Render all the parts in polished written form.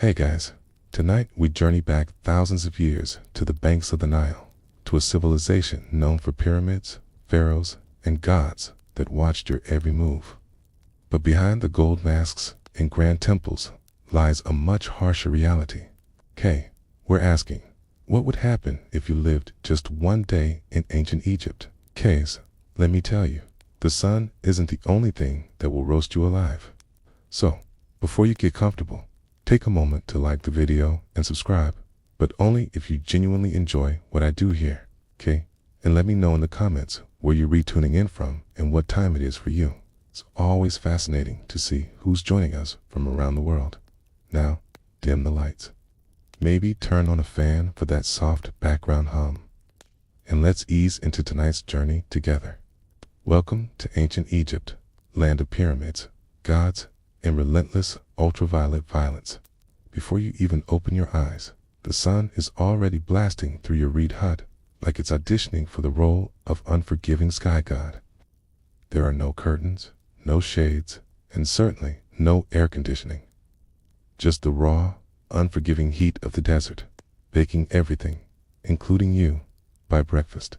Hey guys, tonight we journey back thousands of years to the banks of the Nile, to a civilization known for pyramids, pharaohs, and gods that watched your every move. But behind the gold masks and grand temples lies a much harsher reality. We're asking, what would happen if you lived just one day in ancient Egypt? Let me tell you, the sun isn't the only thing that will roast you alive. So, before you get comfortable, take a moment to like the video and subscribe, but only if you genuinely enjoy what I do here, And let me know in the comments where you're retuning in from and what time it is for you. It's always fascinating to see who's joining us from around the world. Now, dim the lights. Maybe turn on a fan for that soft background hum. And let's ease into tonight's journey together. Welcome to ancient Egypt, land of pyramids, gods, and relentless ultraviolet violence. Before you even open your eyes, the sun is already blasting through your reed hut, like it's auditioning for the role of unforgiving sky god. There are no curtains, no shades, and certainly no air conditioning. Just the raw, unforgiving heat of the desert, baking everything, including you, by breakfast.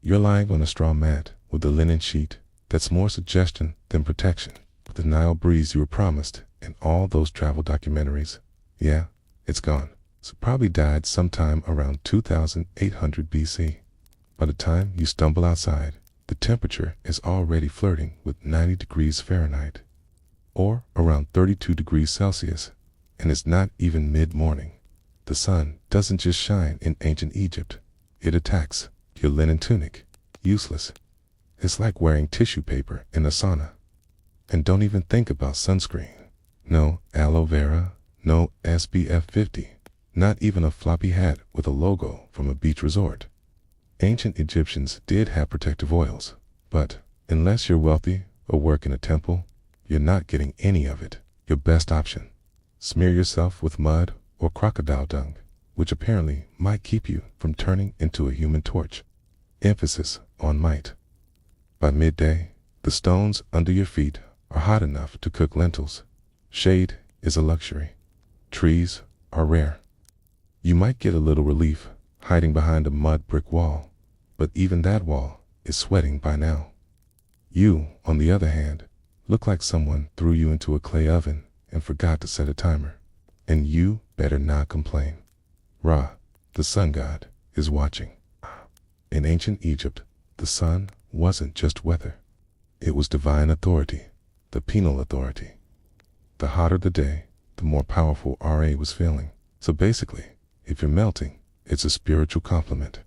You're lying on a straw mat with a linen sheet that's more suggestion than protection. The Nile breeze you were promised in all those travel documentaries, it's gone. So probably died sometime around 2800 BC. By the time you stumble outside, the temperature is already flirting with 90 degrees Fahrenheit, or around 32 degrees Celsius, and it's not even mid-morning. The sun doesn't just shine in ancient Egypt, it attacks your linen tunic, useless. It's like wearing tissue paper in a sauna. And don't even think about sunscreen. No aloe vera, no SPF 50, not even a floppy hat with a logo from a beach resort. Ancient Egyptians did have protective oils, but unless you're wealthy or work in a temple, you're not getting any of it. Your best option: smear yourself with mud or crocodile dung, which apparently might keep you from turning into a human torch. Emphasis on might. By midday, the stones under your feet are hot enough to cook lentils. Shade is a luxury. Trees are rare. You might get a little relief hiding behind a mud brick wall, but even that wall is sweating by now. You, on the other hand, look like someone threw you into a clay oven and forgot to set a timer. And you better not complain. Ra, the sun god, is watching. In ancient Egypt, the sun wasn't just weather. It was divine authority. The penal authority. The hotter the day, the more powerful RA was feeling. So basically, if you're melting, it's a spiritual compliment.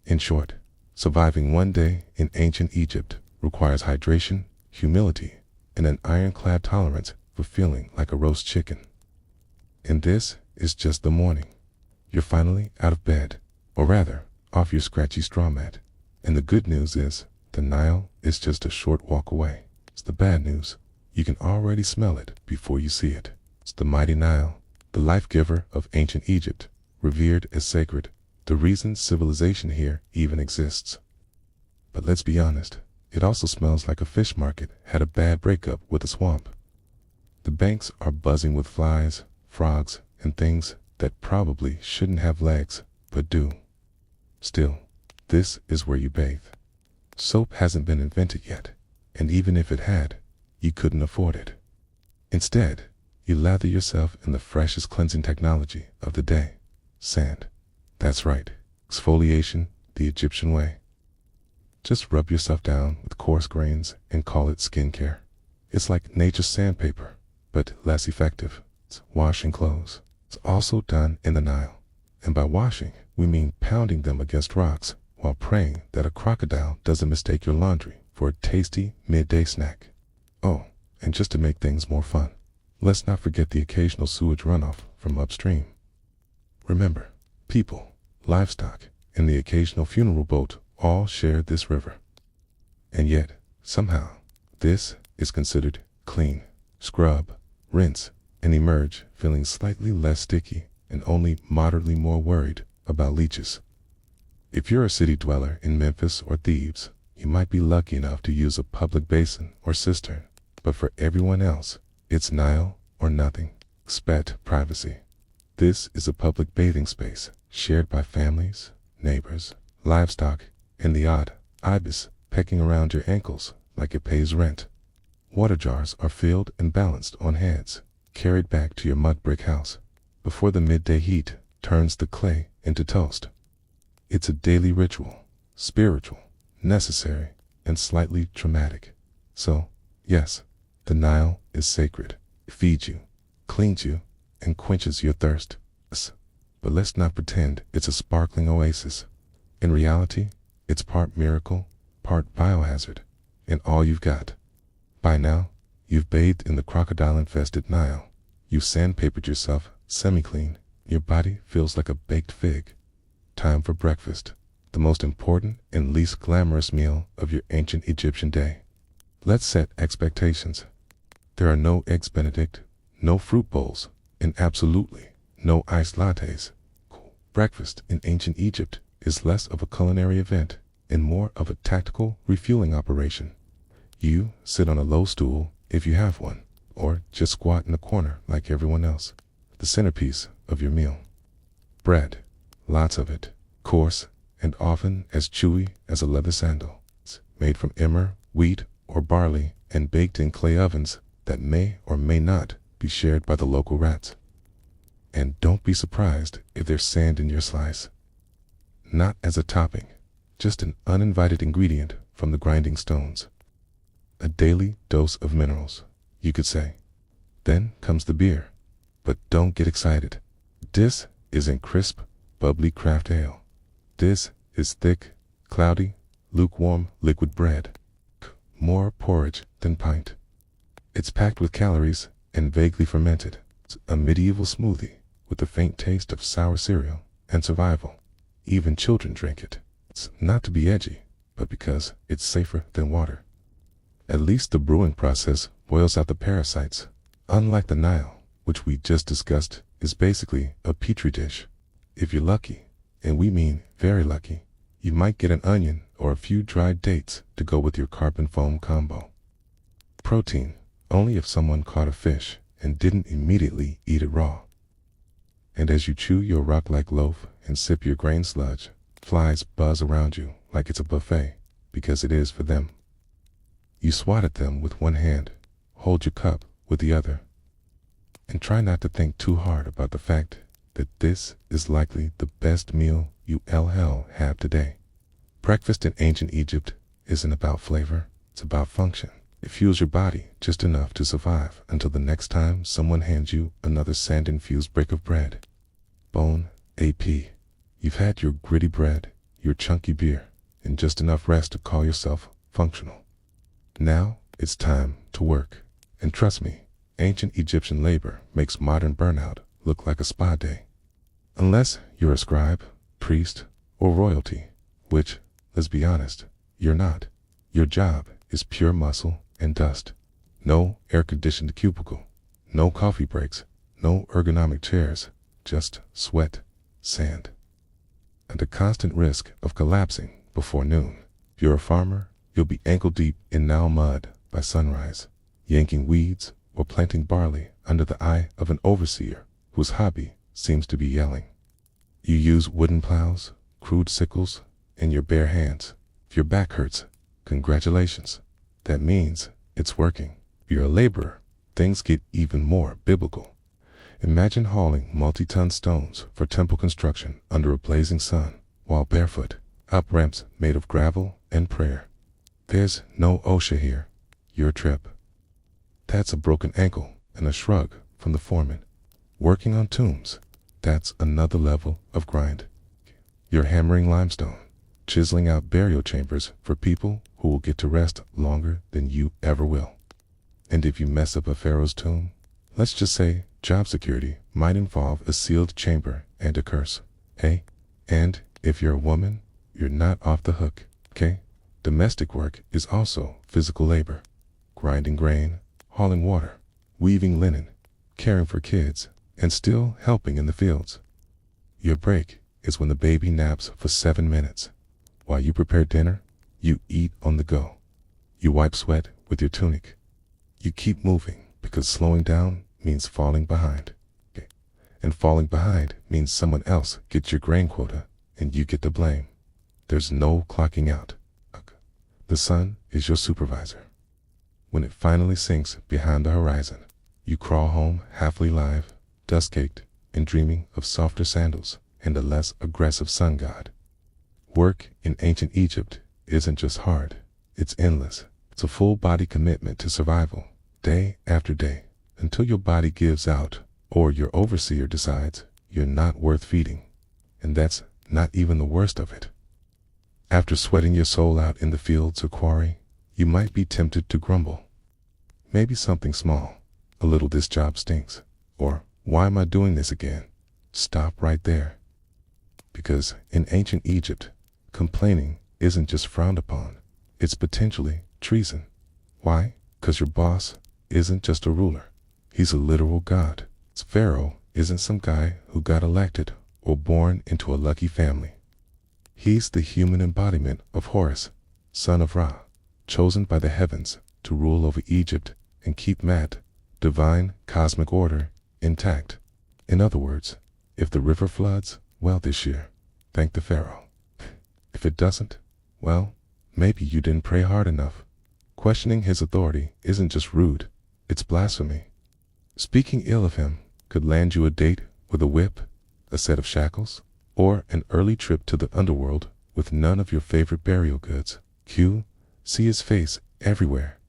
In short, surviving one day in ancient Egypt requires hydration, humility, and an ironclad tolerance for feeling like a roast chicken. And this is just the morning. You're finally out of bed, or rather, off your scratchy straw mat. And the good news is, the Nile is just a short walk away. It's the bad news. You can already smell it before you see it. It's the mighty Nile, the life giver of ancient Egypt, revered as sacred, the reason civilization here even exists. But let's be honest, it also smells like a fish market had a bad breakup with a swamp. The banks are buzzing with flies, frogs, and things that probably shouldn't have legs, but do. Still, this is where you bathe. Soap hasn't been invented yet. And even if it had, you couldn't afford it. Instead, you lather yourself in the freshest cleansing technology of the day: sand. That's right, exfoliation the Egyptian way. Just rub yourself down with coarse grains and call it skincare. It's like nature's sandpaper, but less effective. It's washing clothes. It's also done in the Nile. And by washing, we mean pounding them against rocks while praying that a crocodile doesn't mistake your laundry for a tasty midday snack. Oh, and just to make things more fun, let's not forget the occasional sewage runoff from upstream. Remember, people, livestock, and the occasional funeral boat all share this river. And yet, somehow, this is considered clean. Scrub, rinse, and emerge feeling slightly less sticky and only moderately more worried about leeches. If you're a city dweller in Memphis or Thebes, you might be lucky enough to use a public basin or cistern, but for everyone else, it's Nile or nothing. Expect privacy. This is a public bathing space shared by families, neighbors, livestock, and the odd ibis pecking around your ankles like it pays rent. Water jars are filled and balanced on heads, carried back to your mud brick house before the midday heat turns the clay into toast. It's a daily ritual, spiritual, necessary, and slightly traumatic. So, yes, the Nile is sacred. It feeds you, cleans you, and quenches your thirst. But let's not pretend it's a sparkling oasis. In reality, it's part miracle, part biohazard, and all you've got. By now, you've bathed in the crocodile-infested Nile. You've sandpapered yourself semi-clean. Your body feels like a baked fig. Time for breakfast, the most important and least glamorous meal of your ancient Egyptian day. Let's set expectations. There are no eggs Benedict, no fruit bowls, and absolutely no iced lattes. Breakfast in ancient Egypt is less of a culinary event and more of a tactical refueling operation. You sit on a low stool if you have one, or just squat in a corner like everyone else. The centerpiece of your meal. Bread, lots of it, coarse and often as chewy as a leather sandal. It's made from emmer, wheat, or barley and baked in clay ovens that may or may not be shared by the local rats. And don't be surprised if there's sand in your slice. Not as a topping, just an uninvited ingredient from the grinding stones. A daily dose of minerals, you could say. Then comes the beer. But don't get excited. This isn't crisp, bubbly craft ale. This is thick, cloudy, lukewarm liquid bread. More porridge than pint. It's packed with calories and vaguely fermented. It's a medieval smoothie with a faint taste of sour cereal and survival. Even children drink it. It's not to be edgy, but because it's safer than water. At least the brewing process boils out the parasites. Unlike the Nile, which we just discussed, is basically a petri dish. If you're lucky, and we mean very lucky, you might get an onion or a few dried dates to go with your carbon foam combo. Protein, only if someone caught a fish and didn't immediately eat it raw. And as you chew your rock-like loaf and sip your grain sludge, flies buzz around you like it's a buffet, because it is for them. You swat at them with one hand, hold your cup with the other, and try not to think too hard about the fact that this is likely the best meal you have today. Breakfast in ancient Egypt isn't about flavor, it's about function. It fuels your body just enough to survive until the next time someone hands you another sand-infused brick of bread. Bon AP. You've had your gritty bread, your chunky beer, and just enough rest to call yourself functional. Now it's time to work. And trust me, ancient Egyptian labor makes modern burnout look like a spa day. Unless you're a scribe, priest, or royalty, which, let's be honest, you're not. Your job is pure muscle and dust. No air-conditioned cubicle, no coffee breaks, no ergonomic chairs, just sweat, sand, and a constant risk of collapsing before noon. If you're a farmer, you'll be ankle-deep in Nile mud by sunrise, yanking weeds or planting barley under the eye of an overseer whose hobby seems to be yelling. You use wooden plows, crude sickles, and your bare hands. If your back hurts, congratulations. That means it's working. If you're a laborer, things get even more biblical. Imagine hauling multi-ton stones for temple construction under a blazing sun, while barefoot, up ramps made of gravel and prayer. There's no OSHA here. Your trip. That's a broken ankle and a shrug from the foreman. Working on tombs, that's another level of grind. You're hammering limestone, chiseling out burial chambers for people who will get to rest longer than you ever will. And if you mess up a pharaoh's tomb, let's just say job security might involve a sealed chamber and a curse. Hey, and if you're a woman, you're not off the hook, okay? Domestic work is also physical labor. Grinding grain, hauling water, weaving linen, caring for kids, and still helping in the fields. Your break is when the baby naps for 7 minutes. While you prepare dinner, you eat on the go. You wipe sweat with your tunic. You keep moving because slowing down means falling behind. And falling behind means someone else gets your grain quota and you get the blame. There's no clocking out. The sun is your supervisor. When it finally sinks behind the horizon, you crawl home halfway live, dust-caked, and dreaming of softer sandals and a less aggressive sun god. Work in ancient Egypt isn't just hard, it's endless. It's a full-body commitment to survival, day after day, until your body gives out or your overseer decides you're not worth feeding. And that's not even the worst of it. After sweating your soul out in the fields or quarry, you might be tempted to grumble. Maybe something small, a little "this job stinks," or "why am I doing this again?" Stop right there. Because in ancient Egypt, complaining isn't just frowned upon, it's potentially treason. Why? Because your boss isn't just a ruler, he's a literal god. Pharaoh isn't some guy who got elected or born into a lucky family. He's the human embodiment of Horus, son of Ra, chosen by the heavens to rule over Egypt and keep Mat, divine cosmic order, intact. In other words, if the river floods, well, this year, thank the Pharaoh. If it doesn't, well, maybe you didn't pray hard enough. Questioning his authority isn't just rude, it's blasphemy. Speaking ill of him could land you a date with a whip, a set of shackles, or an early trip to the underworld with none of your favorite burial goods. See his face everywhere,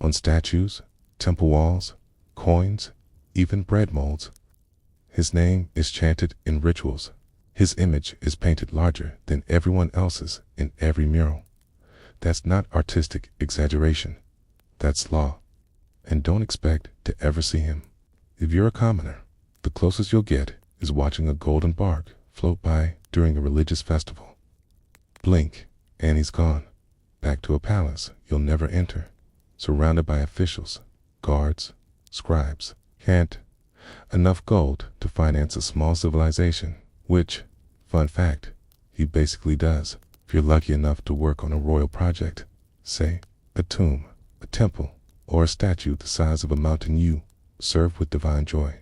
on statues, temple walls, coins, even bread molds. His name is chanted in rituals. His image is painted larger than everyone else's in every mural. That's not artistic exaggeration. That's law. And don't expect to ever see him. If you're a commoner, the closest you'll get is watching a golden bark float by during a religious festival. Blink, and he's gone, back to a palace you'll never enter, surrounded by officials, guards, scribes. Can't enough gold to finance a small civilization, which, fun fact, he basically does. If you're lucky enough to work on a royal project, say a tomb, a temple, or a statue the size of a mountain, you serve with divine joy.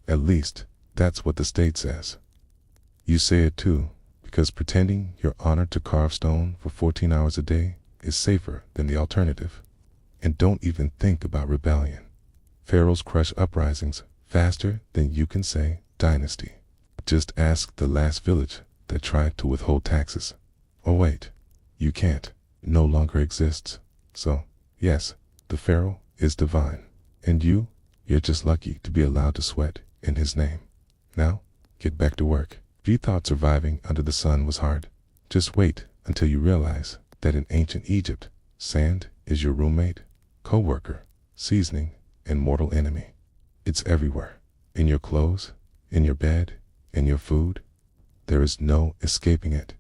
At least, that's what the state says. You say it too, because pretending you're honored to carve stone for 14 hours a day is safer than the alternative. And don't even think about rebellion. Pharaohs crush uprisings faster than you can say dynasty. Just ask the last village that tried to withhold taxes. Oh wait, you can't. It no longer exists. So, yes, the Pharaoh is divine. And you're just lucky to be allowed to sweat in his name. Now, get back to work. If you thought surviving under the sun was hard, just wait until you realize that in ancient Egypt, sand is your roommate, co-worker, seasoning, and mortal enemy. It's everywhere. In your clothes, in your bed, in your food. There is no escaping it.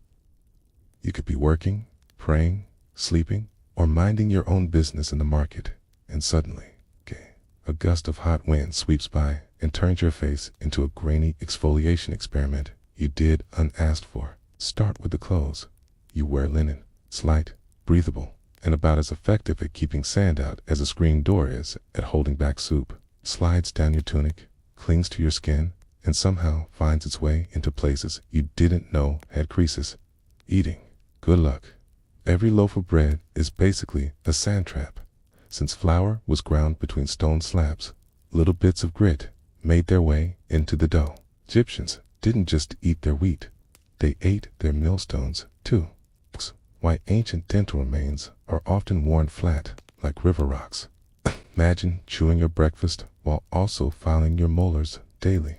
You could be working, praying, sleeping, or minding your own business in the market, and suddenly, a gust of hot wind sweeps by and turns your face into a grainy exfoliation experiment you did unasked for. Start with the clothes. You wear linen. It's light, breathable, and about as effective at keeping sand out as a screen door is at holding back soup. Slides down your tunic, clings to your skin, and somehow finds its way into places you didn't know had creases. Eating. Good luck. Every loaf of bread is basically a sand trap. Since flour was ground between stone slabs, little bits of grit made their way into the dough. Egyptians didn't just eat their wheat, they ate their millstones too. Why ancient dental remains are often worn flat like river rocks. Imagine chewing your breakfast while also filing your molars daily.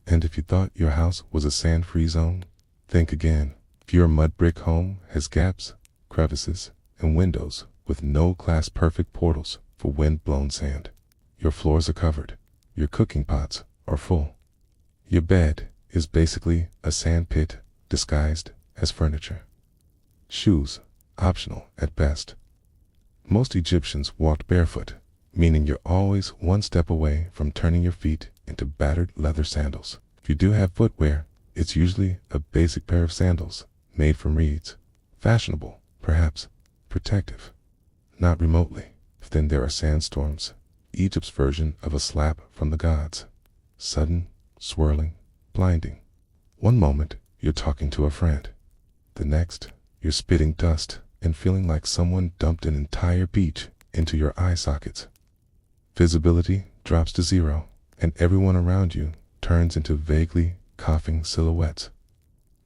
And if you thought your house was a sand-free zone, think again. If your mud brick home has gaps, crevices, and windows with no class-perfect portals for wind-blown sand, your floors are covered, your cooking pots are full. Your bed is basically a sand pit disguised as furniture. Shoes, optional at best. Most Egyptians walked barefoot, meaning you're always one step away from turning your feet into battered leather sandals. If you do have footwear, it's usually a basic pair of sandals made from reeds. Fashionable, perhaps. Protective. Not remotely. Then there are sandstorms, Egypt's version of a slap from the gods. Sudden, swirling, blinding. One moment, you're talking to a friend. The next, you're spitting dust and feeling like someone dumped an entire beach into your eye sockets. Visibility drops to zero, and everyone around you turns into vaguely coughing silhouettes.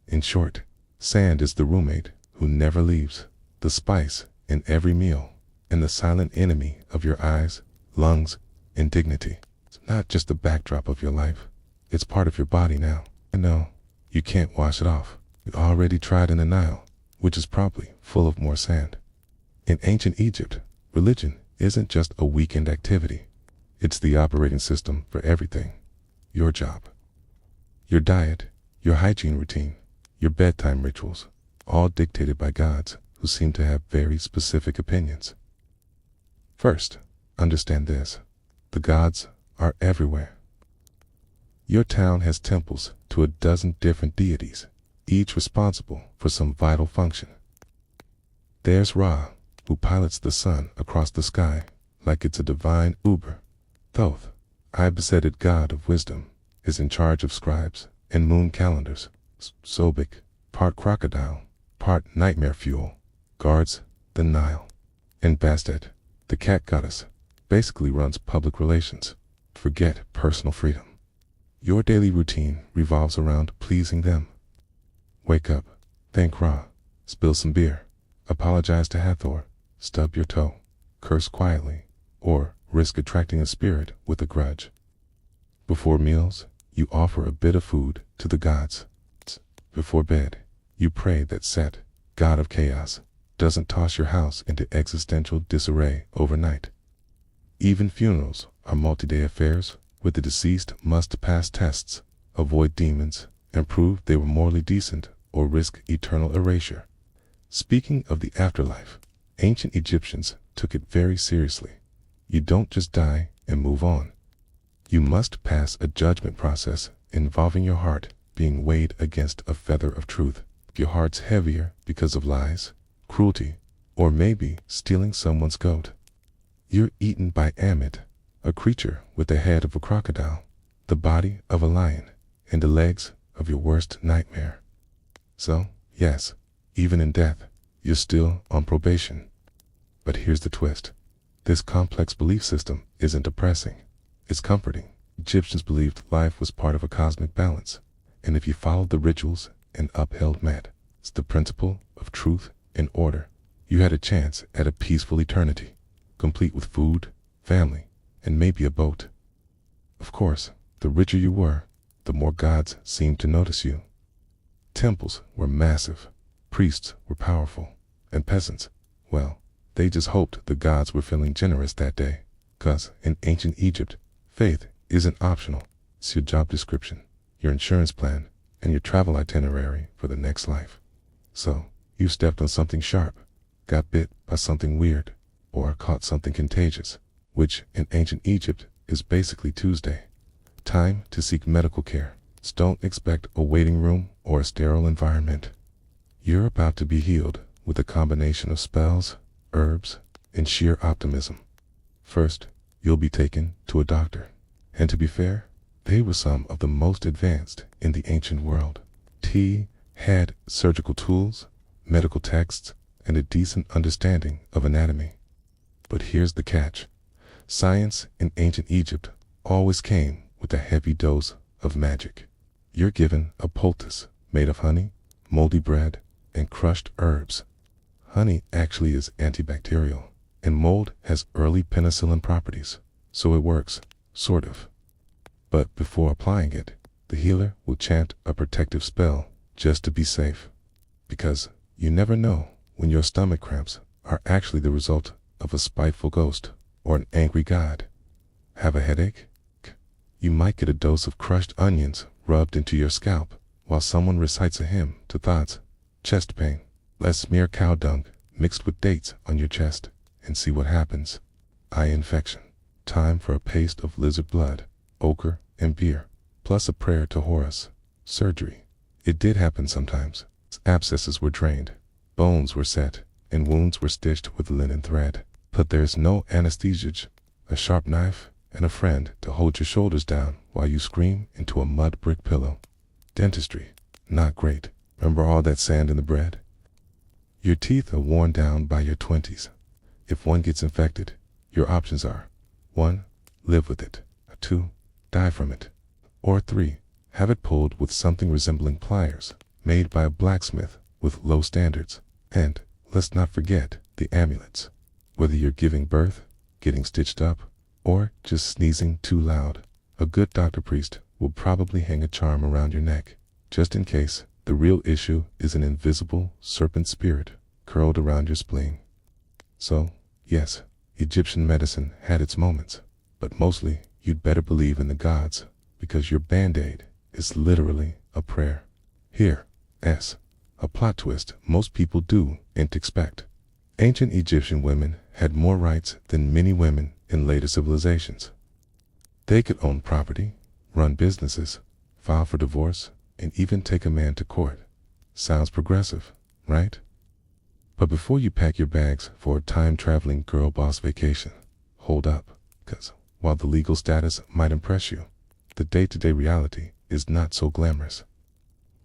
In short, sand is the roommate who never leaves, the spice in every meal, and the silent enemy of your eyes, lungs, and dignity. It's not just the backdrop of your life, it's part of your body now. And no, you can't wash it off. You already tried in the Nile, which is probably full of more sand. In ancient Egypt, religion isn't just a weekend activity. It's the operating system for everything. Your job, your diet, your hygiene routine, your bedtime rituals, all dictated by gods who seem to have very specific opinions. First, understand this. The gods are everywhere. Your town has temples to a dozen different deities, each responsible for some vital function. There's Ra, who pilots the sun across the sky like it's a divine Uber. Thoth, Ibis-headed god of wisdom, is in charge of scribes and moon calendars. Sobek, part crocodile, part nightmare fuel, guards the Nile. And Bastet, the cat goddess, basically runs public relations. Forget personal freedom. Your daily routine revolves around pleasing them. Wake up, thank Ra, spill some beer, apologize to Hathor, stub your toe, curse quietly, or risk attracting a spirit with a grudge. Before meals, you offer a bit of food to the gods. Before bed, you pray that Set, god of chaos, doesn't toss your house into existential disarray overnight. Even funerals are multi-day affairs where the deceased must pass tests, avoid demons, and prove they were morally decent or risk eternal erasure. Speaking of the afterlife, ancient Egyptians took it very seriously. You don't just die and move on. You must pass a judgment process involving your heart being weighed against a feather of truth. If your heart's heavier because of lies, cruelty, or maybe stealing someone's goat, you're eaten by Amit, a creature with the head of a crocodile, the body of a lion, and the legs of your worst nightmare. So, yes, even in death, you're still on probation. But here's the twist. This complex belief system isn't depressing. It's comforting. Egyptians believed life was part of a cosmic balance, and if you followed the rituals and upheld it's the principle of truth and order, you had a chance at a peaceful eternity, complete with food, family, and maybe a boat. Of course, the richer you were, the more gods seemed to notice you. Temples were massive, priests were powerful, and peasants, well, they just hoped the gods were feeling generous that day, 'cause in ancient Egypt, faith isn't optional. It's your job description, your insurance plan, and your travel itinerary for the next life. So, you stepped on something sharp, got bit by something weird, or caught something contagious, which in ancient Egypt is basically Tuesday. Time to seek medical care. Don't expect a waiting room or a sterile environment. You're about to be healed with a combination of spells, herbs, and sheer optimism. First, you'll be taken to a doctor. And to be fair, they were some of the most advanced in the ancient world. He had surgical tools, medical texts, and a decent understanding of anatomy. But here's the catch. Science in ancient Egypt always came with a heavy dose of magic. You're given a poultice made of honey, moldy bread, and crushed herbs. Honey actually is antibacterial, and mold has early penicillin properties, so it works, sort of. But before applying it, the healer will chant a protective spell just to be safe. Because you never know when your stomach cramps are actually the result of a spiteful ghost or an angry god. Have a headache? You might get a dose of crushed onions rubbed into your scalp while someone recites a hymn to Thoth's. Chest pain. Let's smear cow dung mixed with dates on your chest and see what happens. Eye infection. Time for a paste of lizard blood, ochre, and beer, plus a prayer to Horus. Surgery. It did happen sometimes. Abscesses were drained, bones were set, and wounds were stitched with linen thread. But there's no anesthesia, a sharp knife, and a friend to hold your shoulders down while you scream into a mud brick pillow. Dentistry, not great. Remember all that sand in the bread? Your teeth are worn down by your 20s. If one gets infected, your options are 1. Live with it, 2. Die from it, or 3. Have it pulled with something resembling pliers, made by a blacksmith with low standards. And, let's not forget, the amulets. Whether you're giving birth, getting stitched up, or just sneezing too loud, a good doctor priest will probably hang a charm around your neck, just in case the real issue is an invisible serpent spirit curled around your spleen. So, yes, Egyptian medicine had its moments, but mostly you'd better believe in the gods, because your band-aid is literally a prayer. Here, a plot twist most people didn't expect. Ancient Egyptian women had more rights than many women in later civilizations. They could own property, run businesses, file for divorce, and even take a man to court. Sounds progressive, right? But before you pack your bags for a time-traveling girl boss vacation, hold up, because while the legal status might impress you, the day-to-day reality is not so glamorous.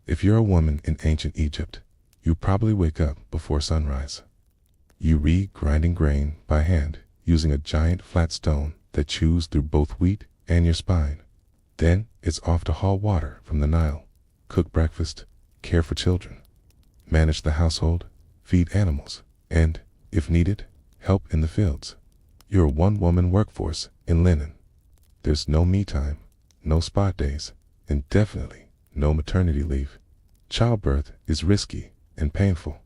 If you're a woman in ancient Egypt, you probably wake up before sunrise. You read grinding grain by hand using a giant flat stone that chews through both wheat and your spine. Then it's off to haul water from the Nile, cook breakfast, care for children, manage the household, feed animals, and, if needed, help in the fields. You're a one-woman workforce in linen. There's no me time, no spot days, and definitely no maternity leave. Childbirth is risky and painful.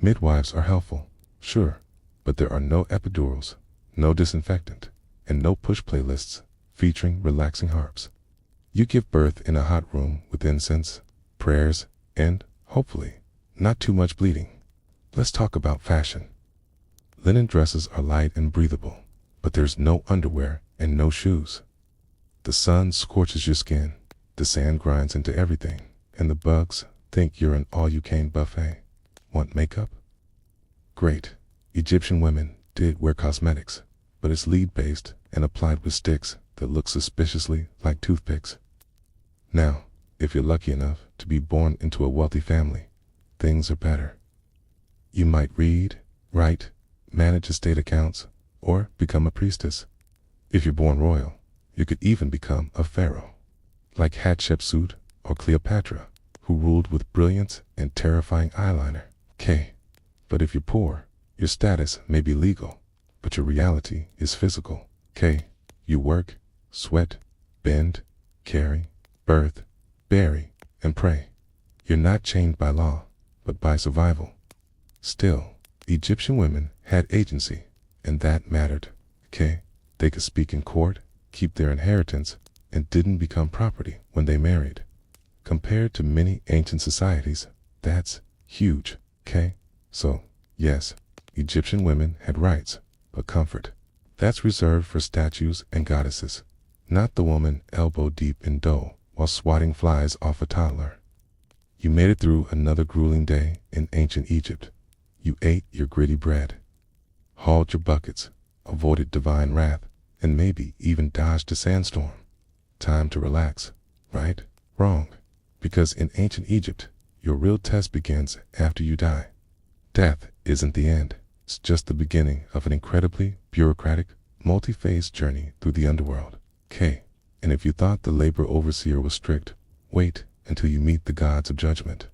Midwives are helpful, sure, but there are no epidurals, no disinfectant, and no push playlists featuring relaxing harps. You give birth in a hot room with incense, prayers, and, hopefully, not too much bleeding. Let's talk about fashion. Linen dresses are light and breathable, but there's no underwear and no shoes. The sun scorches your skin, the sand grinds into everything, and the bugs think you're an all-you-can buffet. Want makeup? Great. Egyptian women did wear cosmetics, but it's lead-based and applied with sticks that look suspiciously like toothpicks. Now, if you're lucky enough to be born into a wealthy family, things are better. You might read, write, manage estate accounts, or become a priestess. If you're born royal, you could even become a pharaoh, like Hatshepsut or Cleopatra, who ruled with brilliance and terrifying eyeliner. But if you're poor, your status may be legal, but your reality is physical. You work, sweat, bend, carry, birth, bury, and pray. You're not chained by law, but by survival. Still, Egyptian women had agency, and that mattered. They could speak in court, keep their inheritance, and didn't become property when they married. Compared to many ancient societies, that's huge. So, yes, Egyptian women had rights, but comfort. That's reserved for statues and goddesses, not the woman elbow deep in dough while swatting flies off a toddler. You made it through another grueling day in ancient Egypt. You ate your gritty bread, hauled your buckets, avoided divine wrath, and maybe even dodged a sandstorm. Time to relax, right? Wrong. Because in ancient Egypt, your real test begins after you die. Death isn't the end. It's just the beginning of an incredibly bureaucratic, multi-phase journey through the underworld. And if you thought the labor overseer was strict, wait until you meet the gods of judgment.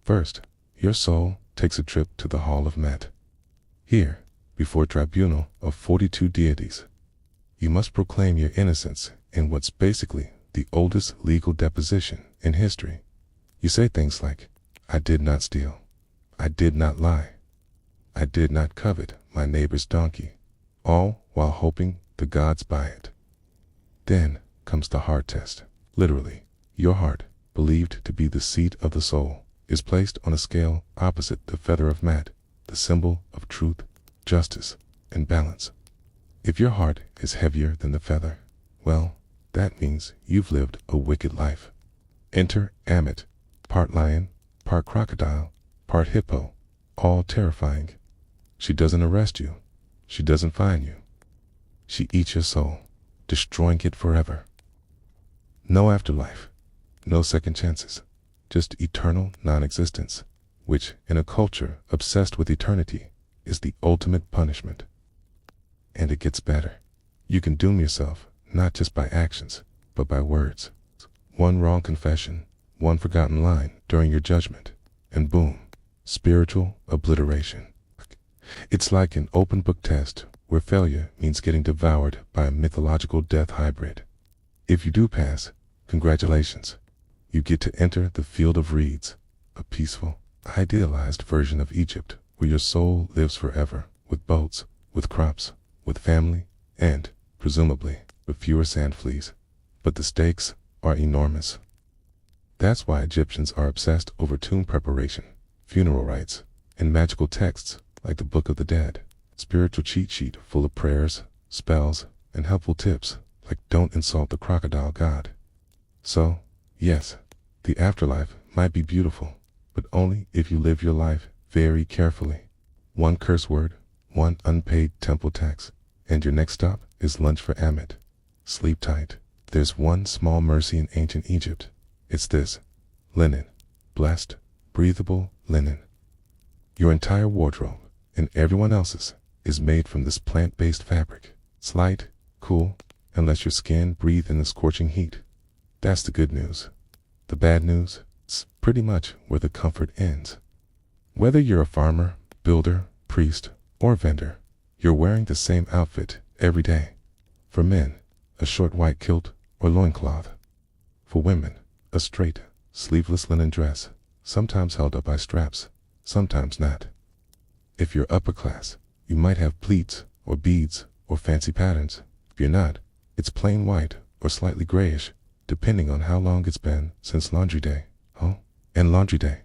First, your soul takes a trip to the Hall of Met. Here, before a tribunal of 42 deities, you must proclaim your innocence in what's basically the oldest legal deposition in history. You say things like, I did not steal, I did not lie, I did not covet my neighbor's donkey, all while hoping the gods buy it. Then comes the heart test. Literally, your heart, believed to be the seat of the soul, is placed on a scale opposite the feather of Mat, the symbol of truth, justice, and balance. If your heart is heavier than the feather, well, that means you've lived a wicked life. Enter Ammit, part lion, part crocodile, part hippo, all terrifying. She doesn't arrest you. She doesn't fine you. She eats your soul, destroying it forever. No afterlife, no second chances, just eternal non-existence, which, in a culture obsessed with eternity, is the ultimate punishment. And it gets better. You can doom yourself, not just by actions, but by words. One wrong confession, one forgotten line during your judgment, and boom, spiritual obliteration. It's like an open book test where failure means getting devoured by a mythological death hybrid. If you do pass, congratulations. You get to enter the field of reeds, a peaceful, idealized version of Egypt where your soul lives forever, with boats, with crops, with family, and, presumably, with fewer sand fleas. But the stakes are enormous. That's why Egyptians are obsessed over tomb preparation, funeral rites, and magical texts like the Book of the Dead, spiritual cheat sheet full of prayers, spells, and helpful tips like don't insult the crocodile god. So, yes, the afterlife might be beautiful, but only if you live your life very carefully. One curse word, one unpaid temple tax, and your next stop is lunch for Amit. Sleep tight. There's one small mercy in ancient Egypt. It's this: linen. Blessed, breathable linen. Your entire wardrobe, and everyone else's, is made from this plant-based fabric. It's light, cool, and lets your skin breathe in the scorching heat. That's the good news. The bad news? It's pretty much where the comfort ends. Whether you're a farmer, builder, priest, or vendor, you're wearing the same outfit every day. For men, a short white kilt or loincloth. For women, a straight, sleeveless linen dress, sometimes held up by straps, sometimes not. If you're upper class, you might have pleats or beads or fancy patterns. If you're not, it's plain white or slightly grayish, depending on how long it's been since laundry day. Oh, and laundry day.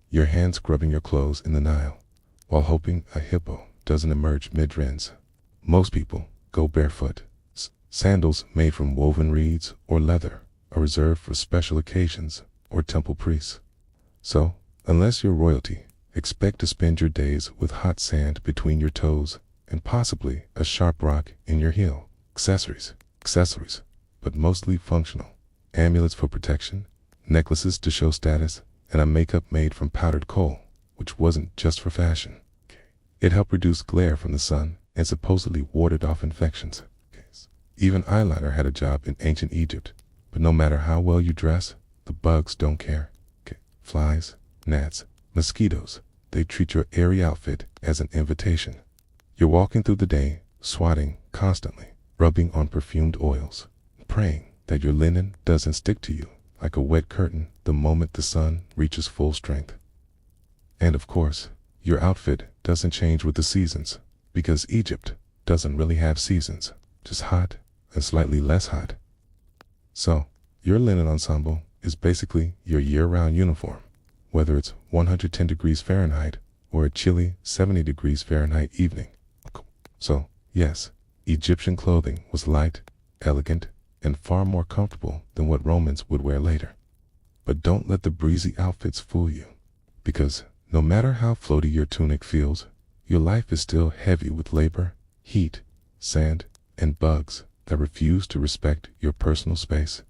Your hands scrubbing your clothes in the Nile, while hoping a hippo doesn't emerge mid-rinse. Most people go barefoot. Sandals made from woven reeds or leather are reserved for special occasions or temple priests. So, unless you're royalty, expect to spend your days with hot sand between your toes and possibly a sharp rock in your heel. Accessories, but mostly functional. Amulets for protection, necklaces to show status, and a makeup made from powdered coal, which wasn't just for fashion. It helped reduce glare from the sun and supposedly warded off infections. Even eyeliner had a job in ancient Egypt, but no matter how well you dress, the bugs don't care. Flies, gnats, mosquitoes, they treat your airy outfit as an invitation. You're walking through the day, swatting constantly, rubbing on perfumed oils, praying that your linen doesn't stick to you like a wet curtain the moment the sun reaches full strength. And of course, your outfit doesn't change with the seasons, because Egypt doesn't really have seasons, just hot and slightly less hot. So, your linen ensemble is basically your year-round uniform, whether it's 110 degrees Fahrenheit or a chilly 70 degrees Fahrenheit evening. So, yes, Egyptian clothing was light, elegant, and far more comfortable than what Romans would wear later. But don't let the breezy outfits fool you, because no matter how floaty your tunic feels, your life is still heavy with labor, heat, sand, and bugs that refuse to respect your personal space.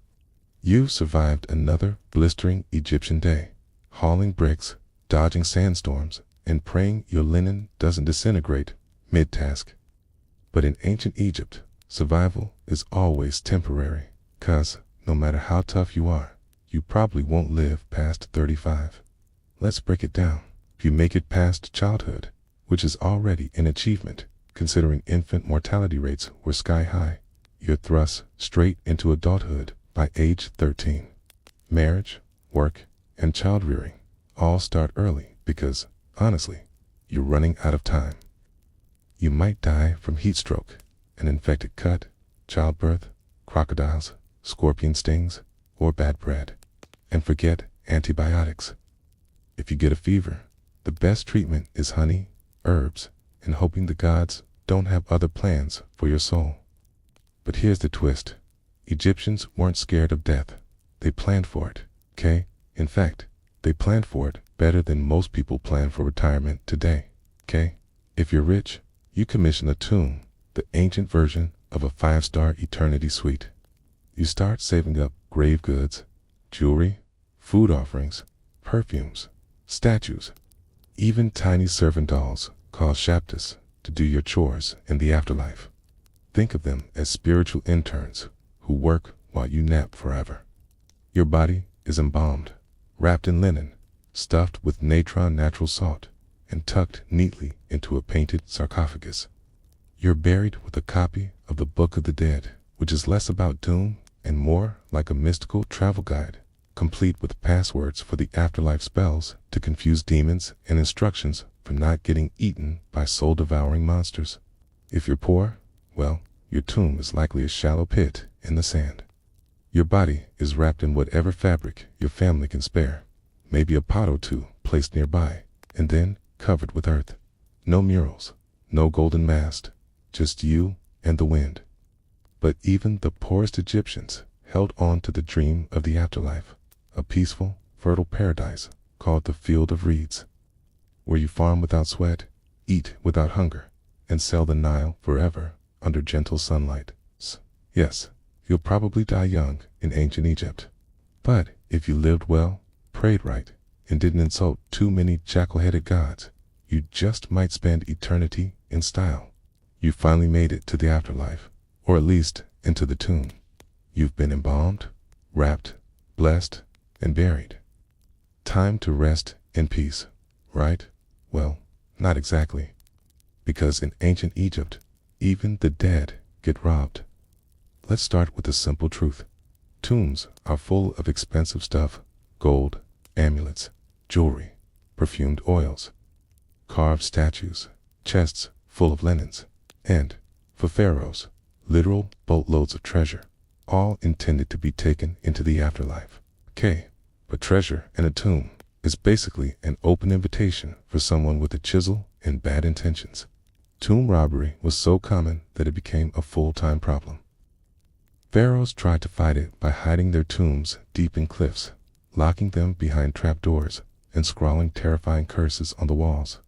You've survived another blistering Egyptian day, hauling bricks, dodging sandstorms, and praying your linen doesn't disintegrate mid-task. But in ancient Egypt, survival is always temporary, 'cause no matter how tough you are, you probably won't live past 35. Let's break it down. If you make it past childhood, which is already an achievement, considering infant mortality rates were sky high, you're thrust straight into adulthood by age 13. Marriage, work, and child rearing all start early because, honestly, you're running out of time. You might die from heat stroke, an infected cut, childbirth, crocodiles, scorpion stings, or bad bread. And forget antibiotics. If you get a fever, the best treatment is honey, herbs, and hoping the gods don't have other plans for your soul. But here's the twist. Egyptians weren't scared of death. They planned for it, okay? In fact, they planned for it better than most people plan for retirement today, okay? If you're rich, you commission a tomb, the ancient version of a 5-star eternity suite. You start saving up grave goods, jewelry, food offerings, perfumes, statues, even tiny servant dolls called shaptas to do your chores in the afterlife. Think of them as spiritual interns who work while you nap forever. Your body is embalmed, wrapped in linen, stuffed with natron natural salt, and tucked neatly into a painted sarcophagus. You're buried with a copy of the Book of the Dead, which is less about doom and more like a mystical travel guide, complete with passwords for the afterlife spells to confuse demons and instructions for not getting eaten by soul-devouring monsters. If you're poor, well, your tomb is likely a shallow pit in the sand. Your body is wrapped in whatever fabric your family can spare, maybe a pot or two placed nearby, and then covered with earth. No murals, no golden mast, just you and the wind. But even the poorest Egyptians held on to the dream of the afterlife, a peaceful, fertile paradise called the Field of Reeds, where you farm without sweat, eat without hunger, and sail the Nile forever under gentle sunlight. Yes, you'll probably die young in ancient Egypt. But if you lived well, prayed right, and didn't insult too many jackal-headed gods, you just might spend eternity in style. You finally made it to the afterlife, or at least into the tomb. You've been embalmed, wrapped, blessed, and buried. Time to rest in peace, right? Well, not exactly. Because in ancient Egypt, even the dead get robbed. Let's start with a simple truth. Tombs are full of expensive stuff: gold, amulets, jewelry, perfumed oils, carved statues, chests full of linens, and, for pharaohs, literal boatloads of treasure, all intended to be taken into the afterlife. Okay, but treasure in a tomb is basically an open invitation for someone with a chisel and bad intentions. Tomb robbery was so common that it became a full-time problem. Pharaohs tried to fight it by hiding their tombs deep in cliffs, locking them behind trapdoors, and scrawling terrifying curses on the walls.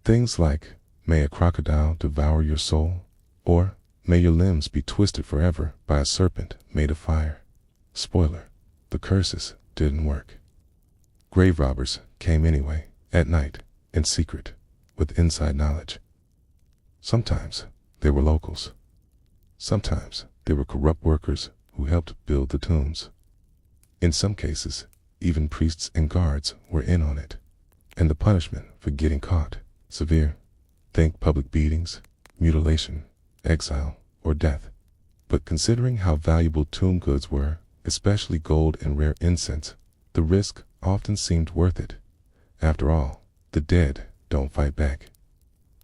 Things like, "May a crocodile devour your soul," or "May your limbs be twisted forever by a serpent made of fire." Spoiler, the curses didn't work. Grave robbers came anyway, at night, in secret, with inside knowledge. Sometimes they were locals. Sometimes they were corrupt workers who helped build the tombs. In some cases, even priests and guards were in on it. And the punishment for getting caught, severe. Think public beatings, mutilation, exile, or death. But considering how valuable tomb goods were, especially gold and rare incense, the risk often seemed worth it. After all, the dead don't fight back.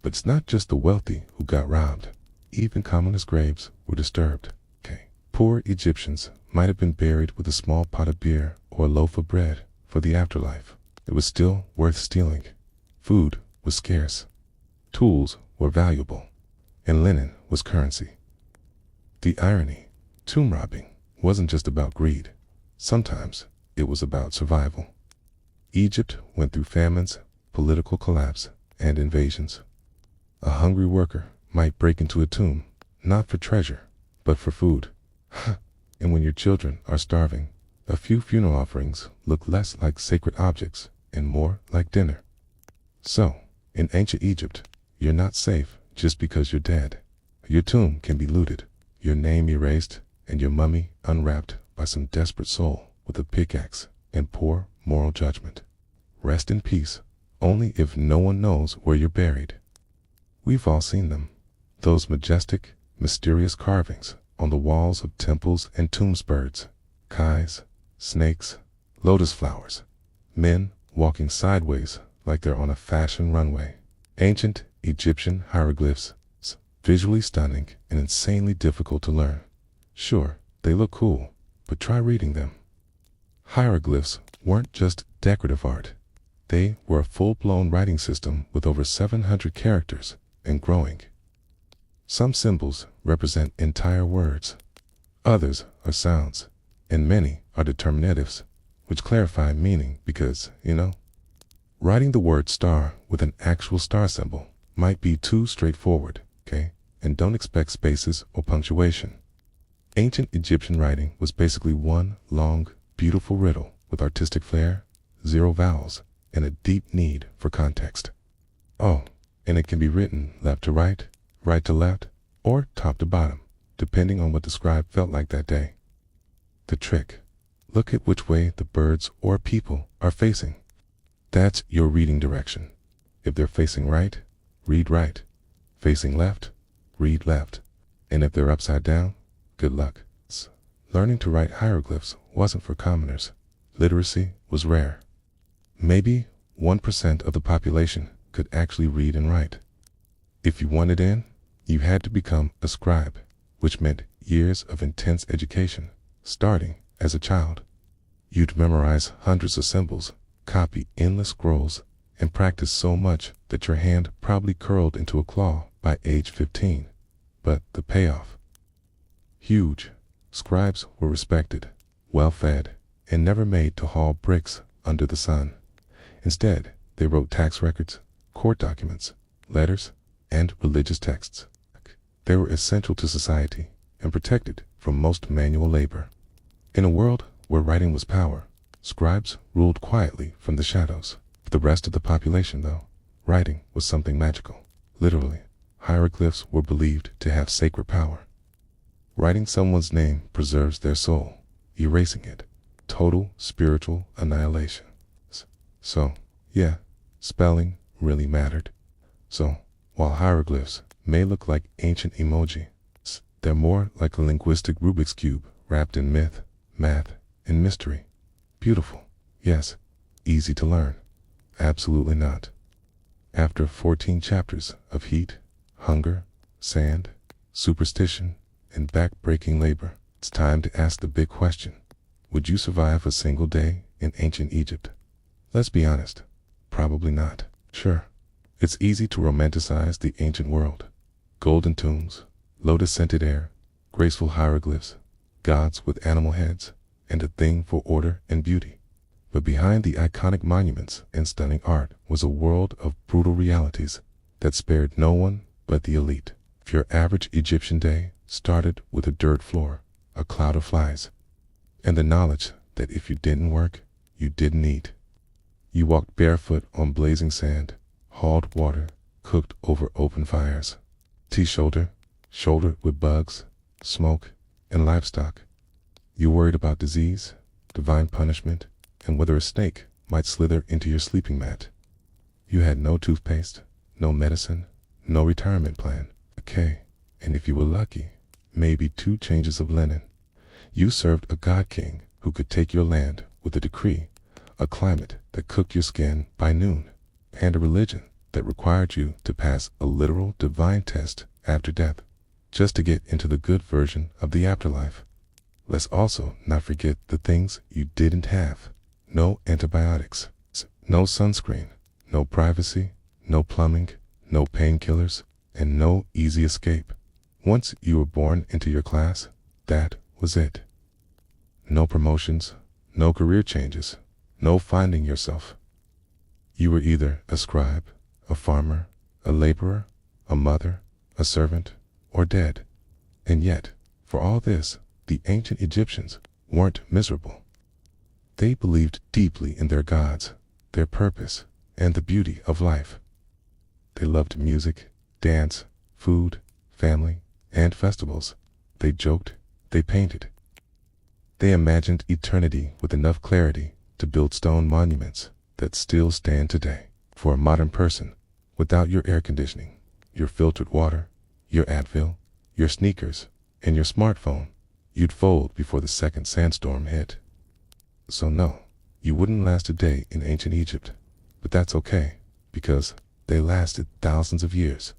But it's not just the wealthy who got robbed. Even commonest graves were disturbed. Poor Egyptians might have been buried with a small pot of beer or a loaf of bread for the afterlife. It was still worth stealing. Food was scarce. Tools were valuable. And linen was currency. The irony, tomb robbing wasn't just about greed. Sometimes it was about survival. Egypt went through famines, political collapse, and invasions. A hungry worker might break into a tomb, not for treasure, but for food. And when your children are starving, a few funeral offerings look less like sacred objects and more like dinner. So, in ancient Egypt, you're not safe just because you're dead. Your tomb can be looted, your name erased, and your mummy unwrapped by some desperate soul with a pickaxe and poor moral judgment. Rest in peace, only if no one knows where you're buried. We've all seen them, those majestic, mysterious carvings on the walls of temples and tombs: kais, snakes, lotus flowers, men walking sideways like they're on a fashion runway. Ancient Egyptian hieroglyphs, visually stunning and insanely difficult to learn. Sure, they look cool, but try reading them. Hieroglyphs weren't just decorative art. They were a full-blown writing system with over 700 characters and growing. Some symbols represent entire words. Others are sounds, and many are determinatives, which clarify meaning because, writing the word star with an actual star symbol might be too straightforward, okay? And don't expect spaces or punctuation. Ancient Egyptian writing was basically one long, beautiful riddle with artistic flair, zero vowels, and a deep need for context. Oh, and it can be written left to right to left, or top to bottom, depending on what the scribe felt like that day. The trick: look at which way the birds or people are facing. That's your reading direction. If they're facing right, read right. Facing left, read left. And if they're upside down, good luck. Learning to write hieroglyphs wasn't for commoners. Literacy was rare. Maybe 1% of the population could actually read and write. If you wanted in, you had to become a scribe, which meant years of intense education, starting as a child. You'd memorize hundreds of symbols, copy endless scrolls, and practice so much that your hand probably curled into a claw by age 15. But the payoff? Huge. Scribes were respected, well-fed, and never made to haul bricks under the sun. Instead, they wrote tax records, court documents, letters, and religious texts. They were essential to society and protected from most manual labor. In a world where writing was power, scribes ruled quietly from the shadows. For the rest of the population, though, writing was something magical. Literally, hieroglyphs were believed to have sacred power. Writing someone's name preserves their soul. Erasing it, total spiritual annihilation. So, yeah, spelling really mattered. So, while hieroglyphs may look like ancient emoji, they're more like a linguistic Rubik's Cube wrapped in myth, math, and mystery. Beautiful, yes. Easy to learn? Absolutely not. After 14 chapters of heat, hunger, sand, superstition, and back-breaking labor, it's time to ask the big question. Would you survive a single day in ancient Egypt? Let's be honest, probably not. Sure, it's easy to romanticize the ancient world. Golden tombs, lotus-scented air, graceful hieroglyphs, gods with animal heads, and a thing for order and beauty. But behind the iconic monuments and stunning art was a world of brutal realities that spared no one but the elite. If your average Egyptian day started with a dirt floor, a cloud of flies, and the knowledge that if you didn't work, you didn't eat. You walked barefoot on blazing sand, hauled water, cooked over open fires, shouldered with bugs, smoke, and livestock. You worried about disease, divine punishment, and whether a snake might slither into your sleeping mat. You had no toothpaste, no medicine, no retirement plan. Okay, and if you were lucky, maybe 2 changes of linen. You served a god king who could take your land with a decree, a climate that cooked your skin by noon, and a religion that required you to pass a literal divine test after death, just to get into the good version of the afterlife. Let's also not forget the things you didn't have. No antibiotics, no sunscreen, no privacy, no plumbing, no painkillers, and no easy escape. Once you were born into your class, that was it. No promotions, no career changes, no finding yourself. You were either a scribe, a farmer, a laborer, a mother, a servant, or dead. And yet, for all this, the ancient Egyptians weren't miserable. They believed deeply in their gods, their purpose, and the beauty of life. They loved music, dance, food, family, and festivals. They joked, they painted. They imagined eternity with enough clarity to build stone monuments that still stand today. For a modern person, without your air conditioning, your filtered water, your Advil, your sneakers, and your smartphone, you'd fold before the second sandstorm hit. So no, you wouldn't last a day in ancient Egypt, but that's okay, because they lasted thousands of years.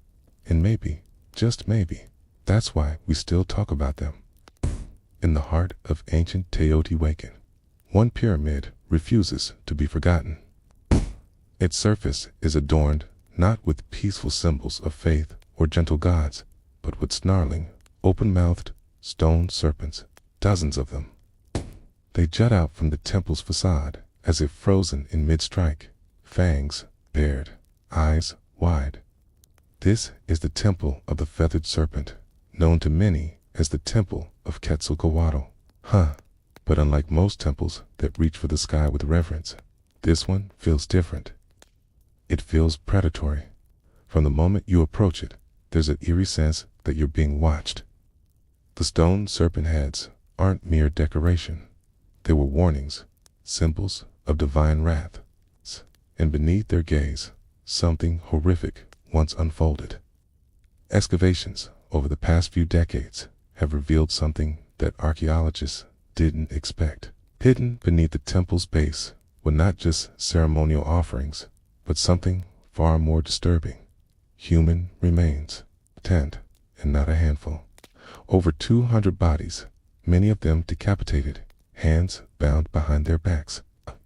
And maybe, just maybe, that's why we still talk about them. In the heart of ancient Teotihuacan, one pyramid refuses to be forgotten. Its surface is adorned not with peaceful symbols of faith or gentle gods, but with snarling, open-mouthed stone serpents, dozens of them. They jut out from the temple's facade as if frozen in mid-strike, fangs bared, eyes wide. This is the temple of the feathered serpent, known to many as the Temple of Quetzalcoatl. But unlike most temples that reach for the sky with reverence, this one feels different. It feels predatory. From the moment you approach it, there's an eerie sense that you're being watched. The stone serpent heads aren't mere decoration. They were warnings, symbols of divine wrath. And beneath their gaze, something horrific once unfolded. Excavations over the past few decades have revealed something that archaeologists didn't expect. Hidden beneath the temple's base were not just ceremonial offerings, but something far more disturbing. Human remains, tent, and not a handful. Over 200 bodies, many of them decapitated, hands bound behind their backs.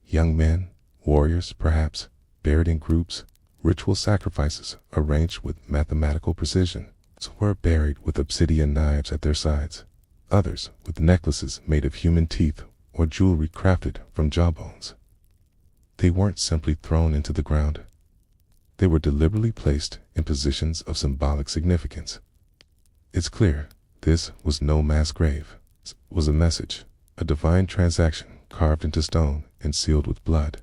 Young men, warriors perhaps, buried in groups, ritual sacrifices arranged with mathematical precision. Some were buried with obsidian knives at their sides, others with necklaces made of human teeth or jewelry crafted from jawbones. They weren't simply thrown into the ground. They were deliberately placed in positions of symbolic significance. It's clear this was no mass grave. It was a message, a divine transaction carved into stone and sealed with blood.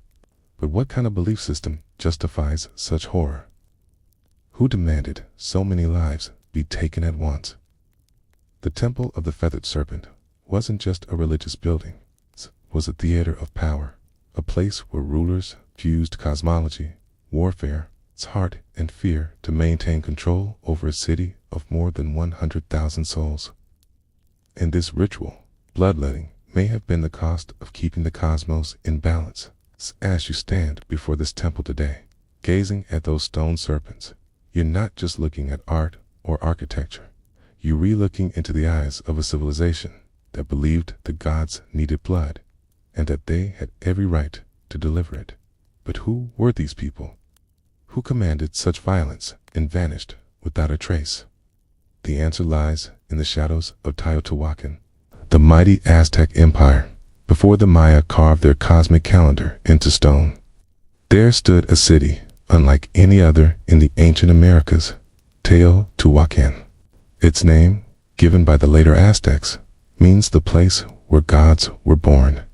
But what kind of belief system justifies such horror? Who demanded so many lives be taken at once? The Temple of the Feathered Serpent wasn't just a religious building. It was a theater of power, a place where rulers fused cosmology, warfare, heart, and fear to maintain control over a city of more than 100,000 souls. In this ritual, bloodletting may have been the cost of keeping the cosmos in balance. As you stand before this temple today, gazing at those stone serpents, you're not just looking at art or architecture. You're re-looking into the eyes of a civilization that believed the gods needed blood, and that they had every right to deliver it. But who were these people? Who commanded such violence and vanished without a trace? The answer lies in the shadows of Teotihuacan, the mighty Aztec Empire, before the Maya carved their cosmic calendar into stone. There stood a city unlike any other in the ancient Americas, Teotihuacan. Its name, given by the later Aztecs, means the place where gods were born.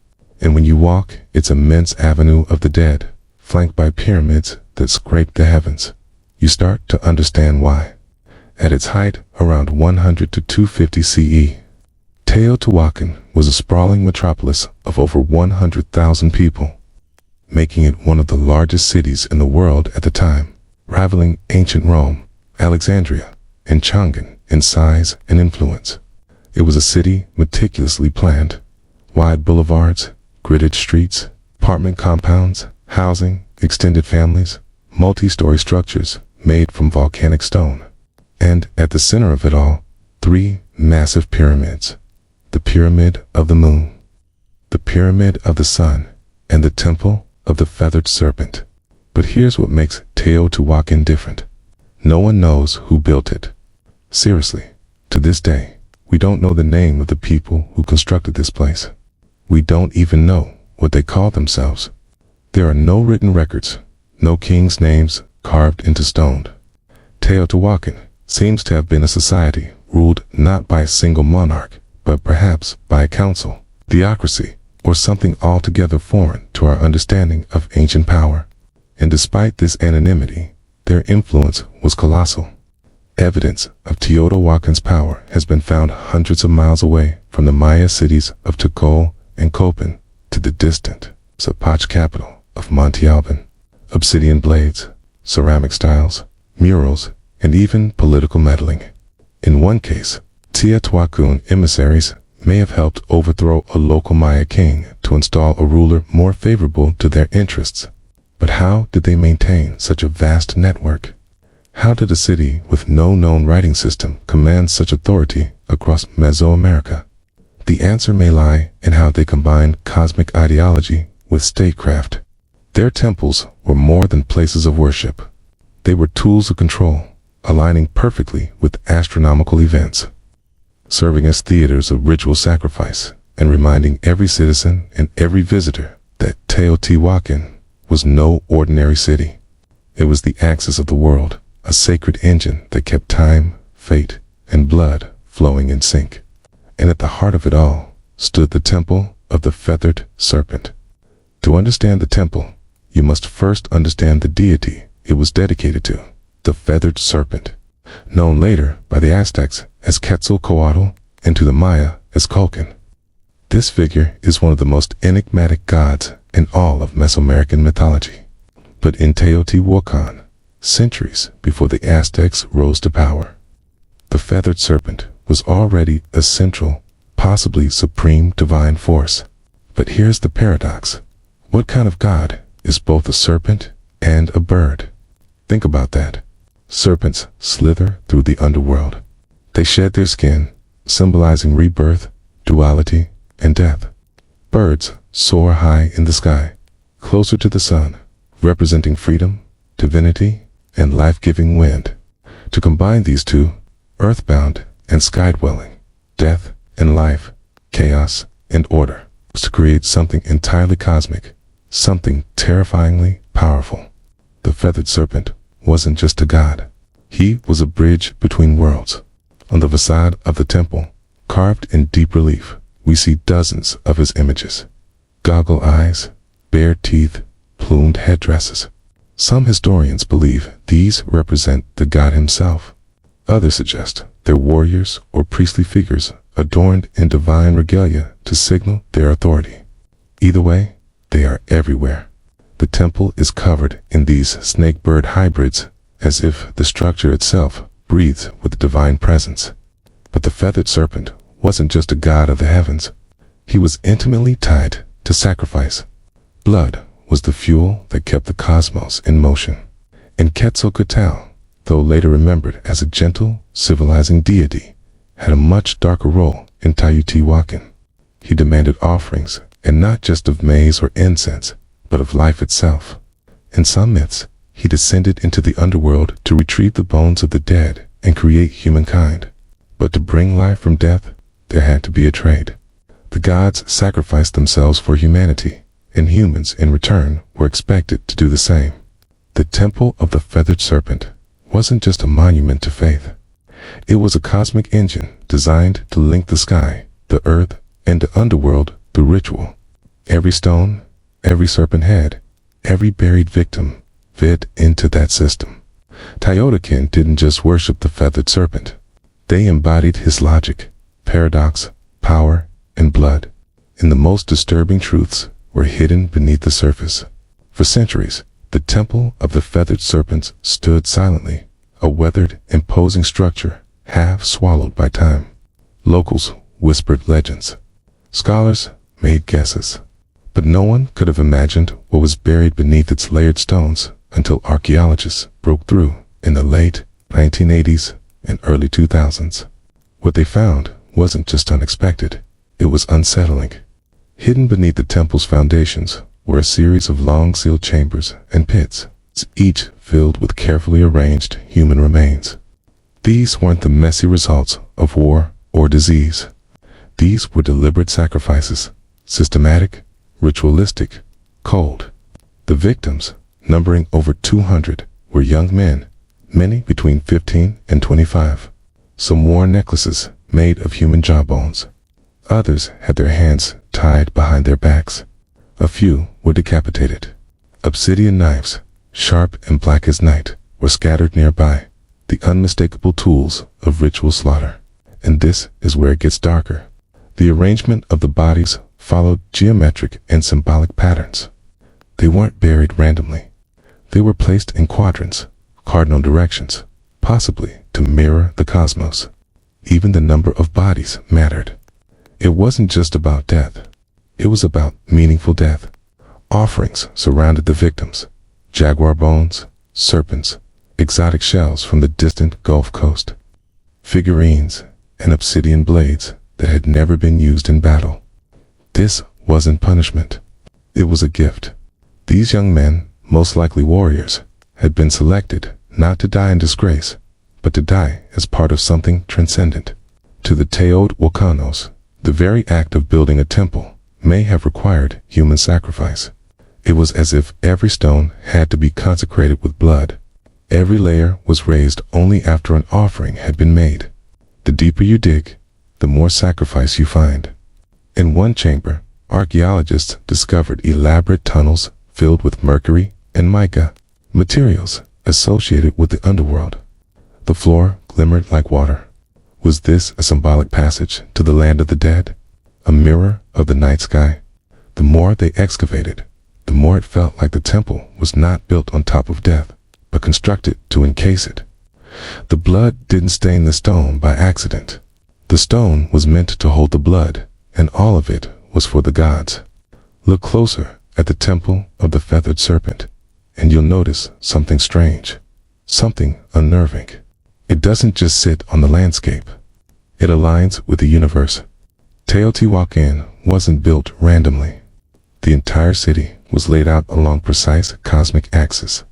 And when you walk its immense avenue of the dead, flanked by pyramids that scrape the heavens, you start to understand why. At its height, around 100 to 250 CE, Teotihuacan was a sprawling metropolis of over 100,000 people, making it one of the largest cities in the world at the time, rivaling ancient Rome, Alexandria, and Chang'an in size and influence. It was a city meticulously planned: wide boulevards, gridded streets, apartment compounds, housing, extended families, multi-story structures made from volcanic stone. And at the center of it all, 3 massive pyramids: the Pyramid of the Moon, the Pyramid of the Sun, and the Temple of the Feathered Serpent. But here's what makes Teotihuacan different. No one knows who built it. Seriously, to this day, we don't know the name of the people who constructed this place. We don't even know what they called themselves. There are no written records, no kings' names carved into stone. Teotihuacan seems to have been a society ruled not by a single monarch, but perhaps by a council, theocracy, or something altogether foreign to our understanding of ancient power. And despite this anonymity, their influence was colossal. Evidence of Teotihuacan's power has been found hundreds of miles away, from the Maya cities of Tikal and Copan to the distant Smallpox capital of Monte Alban. Obsidian blades, ceramic styles, murals, and even political meddling. In one case, Teotihuacan emissaries may have helped overthrow a local Maya king to install a ruler more favorable to their interests. But how did they maintain such a vast network? How did a city with no known writing system command such authority across Mesoamerica? The answer may lie in how they combined cosmic ideology with statecraft. Their temples were more than places of worship. They were tools of control, aligning perfectly with astronomical events, serving as theaters of ritual sacrifice, and reminding every citizen and every visitor that Teotihuacan was no ordinary city. It was the axis of the world, a sacred engine that kept time, fate, and blood flowing in sync. And at the heart of it all stood the temple of the feathered serpent. To understand the temple, you must first understand the deity it was dedicated to, the feathered serpent, known later by the Aztecs as Quetzalcoatl and to the Maya as Culcan. This figure is one of the most enigmatic gods in all of Mesoamerican mythology. But in Teotihuacan, centuries before the Aztecs rose to power, the feathered serpent was already a central, possibly supreme divine force. But here's the paradox. What kind of god is both a serpent and a bird? Think about that. Serpents slither through the underworld. They shed their skin, symbolizing rebirth, duality, and death. Birds soar high in the sky, closer to the sun, representing freedom, divinity, and life-giving wind. To combine these two, earthbound and sky-dwelling, death and life, chaos and order, was to create something entirely cosmic, something terrifyingly powerful. The feathered serpent wasn't just a god. He was a bridge between worlds. On the facade of the temple, carved in deep relief, we see dozens of his images. Goggle eyes, bare teeth, plumed headdresses. Some historians believe these represent the god himself. Others suggest they're warriors or priestly figures adorned in divine regalia to signal their authority. Either way, they are everywhere. The temple is covered in these snake-bird hybrids, as if the structure itself breathes with divine presence. But the feathered serpent wasn't just a god of the heavens. He was intimately tied to sacrifice. Blood was the fuel that kept the cosmos in motion. And Quetzalcoatl, though later remembered as a gentle, civilizing deity, had a much darker role in Teotihuacan. He demanded offerings, and not just of maize or incense, but of life itself. In some myths, he descended into the underworld to retrieve the bones of the dead and create humankind. But to bring life from death, there had to be a trade. The gods sacrificed themselves for humanity, and humans in return were expected to do the same. The temple of the feathered serpent wasn't just a monument to faith. It was a cosmic engine designed to link the sky, the earth, and the underworld through ritual. Every stone, every serpent head, every buried victim fit into that system. Teotihuacan didn't just worship the feathered serpent. They embodied his logic, paradox, power, and blood. And the most disturbing truths were hidden beneath the surface. For centuries, the temple of the feathered serpent stood silently, a weathered, imposing structure, half swallowed by time. Locals whispered legends. Scholars made guesses. But no one could have imagined what was buried beneath its layered stones until archaeologists broke through in the late 1980s and early 2000s. What they found wasn't just unexpected, it was unsettling. Hidden beneath the temple's foundations were a series of long sealed chambers and pits, each filled with carefully arranged human remains. These weren't the messy results of war or disease. These were deliberate sacrifices, systematic, ritualistic, cold. The victims, numbering over 200, were young men, many between 15 and 25. Some wore necklaces made of human jawbones. Others had their hands tied behind their backs. A few were decapitated. Obsidian knives, sharp and black as night, were scattered nearby, the unmistakable tools of ritual slaughter. And this is where it gets darker. The arrangement of the bodies followed geometric and symbolic patterns. They weren't buried randomly. They were placed in quadrants, cardinal directions, possibly to mirror the cosmos. Even the number of bodies mattered. It wasn't just about death. It was about meaningful death. Offerings surrounded the victims: jaguar bones, serpents, exotic shells from the distant Gulf Coast, figurines, and obsidian blades that had never been used in battle. This wasn't punishment. It was a gift. These young men, most likely warriors, had been selected not to die in disgrace, but to die as part of something transcendent. To the Teotihuacanos, the very act of building a temple may have required human sacrifice. It was as if every stone had to be consecrated with blood. Every layer was raised only after an offering had been made. The deeper you dig, the more sacrifice you find. In one chamber, archaeologists discovered elaborate tunnels filled with mercury and mica, materials associated with the underworld. The floor glimmered like water. Was this a symbolic passage to the land of the dead? A mirror of the night sky? The more they excavated, the more it felt like the temple was not built on top of death, but constructed to encase it. The blood didn't stain the stone by accident. The stone was meant to hold the blood, and all of it was for the gods. Look closer at the temple of the feathered serpent, and you'll notice something strange, something unnerving. It doesn't just sit on the landscape. It aligns with the universe. Teotihuacan wasn't built randomly. The entire city was laid out along precise cosmic axis.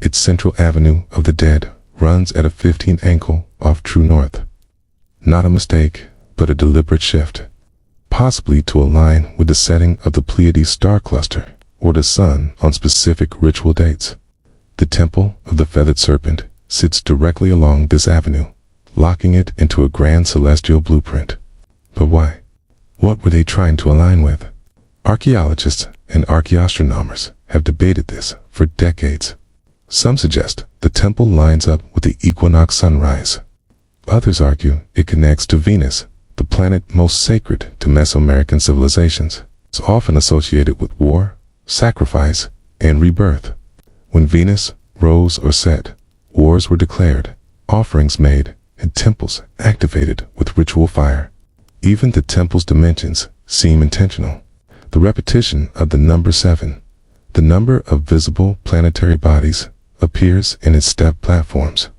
Its central avenue of the dead runs at a 15 angle off true north. Not a mistake, but a deliberate shift, possibly to align with the setting of the Pleiades star cluster or the sun on specific ritual dates. The temple of the feathered serpent sits directly along this avenue, locking it into a grand celestial blueprint. But why? What were they trying to align with? Archaeologists and archaeoastronomers have debated this for decades. Some suggest the temple lines up with the equinox sunrise. Others argue it connects to Venus, the planet most sacred to Mesoamerican civilizations. It's often associated with war, sacrifice, and rebirth. When Venus rose or set, wars were declared, offerings made, and temples activated with ritual fire. Even the temple's dimensions seem intentional. The repetition of the number 7, the number of visible planetary bodies, appears in its step platforms.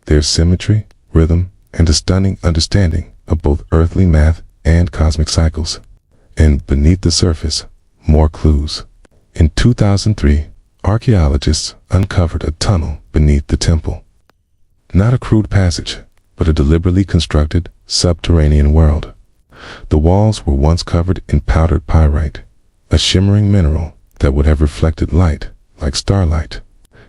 There's symmetry, rhythm, and a stunning understanding of both earthly math and cosmic cycles. And beneath the surface, more clues. In 2003, archaeologists uncovered a tunnel beneath the temple. Not a crude passage, but a deliberately constructed subterranean world. The walls were once covered in powdered pyrite, a shimmering mineral that would have reflected light like starlight.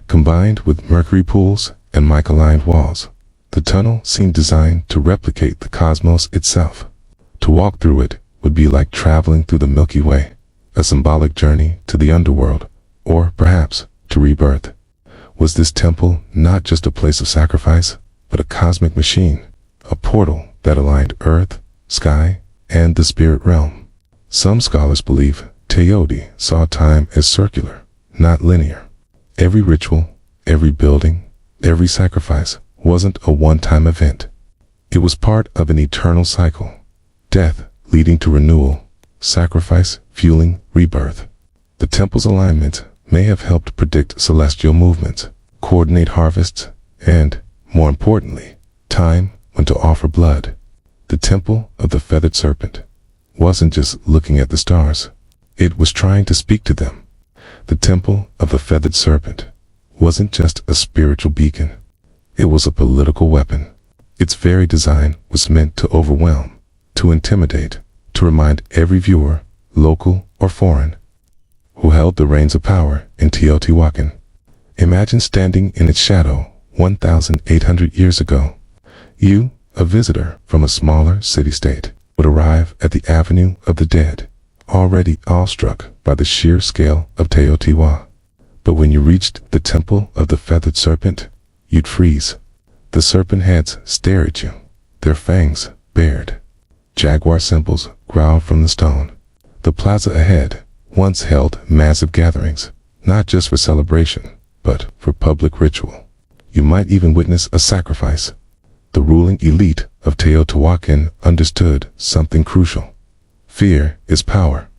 Combined with mercury pools and mica-lined walls, the tunnel seemed designed to replicate the cosmos itself. To walk through it would be like traveling through the Milky Way, a symbolic journey to the underworld, or perhaps to rebirth. Was this temple not just a place of sacrifice, but a cosmic machine, a portal that aligned earth, sky, and the spirit realm? Some scholars believe Teoti saw time as circular, not linear. Every ritual, every building, every sacrifice wasn't a one-time event. It was part of an eternal cycle. Death leading to renewal, sacrifice fueling rebirth. The temple's alignment may have helped predict celestial movements, coordinate harvests, and, more importantly, time when to offer blood. The temple of the feathered serpent wasn't just looking at the stars. It was trying to speak to them. The temple of the feathered serpent wasn't just a spiritual beacon. It was a political weapon. Its very design was meant to overwhelm, to intimidate, to remind every viewer, local or foreign, who held the reins of power in Teotihuacan. Imagine standing in its shadow 1,800 years ago. You, a visitor from a smaller city-state, would arrive at the Avenue of the Dead, already awestruck by the sheer scale of Teotihuacan. But when you reached the temple of the feathered serpent, you'd freeze. The serpent heads stare at you, their fangs bared. Jaguar symbols growl from the stone. The plaza ahead once held massive gatherings, not just for celebration, but for public ritual. You might even witness a sacrifice. The ruling elite of Teotihuacan understood something crucial. Fear is power,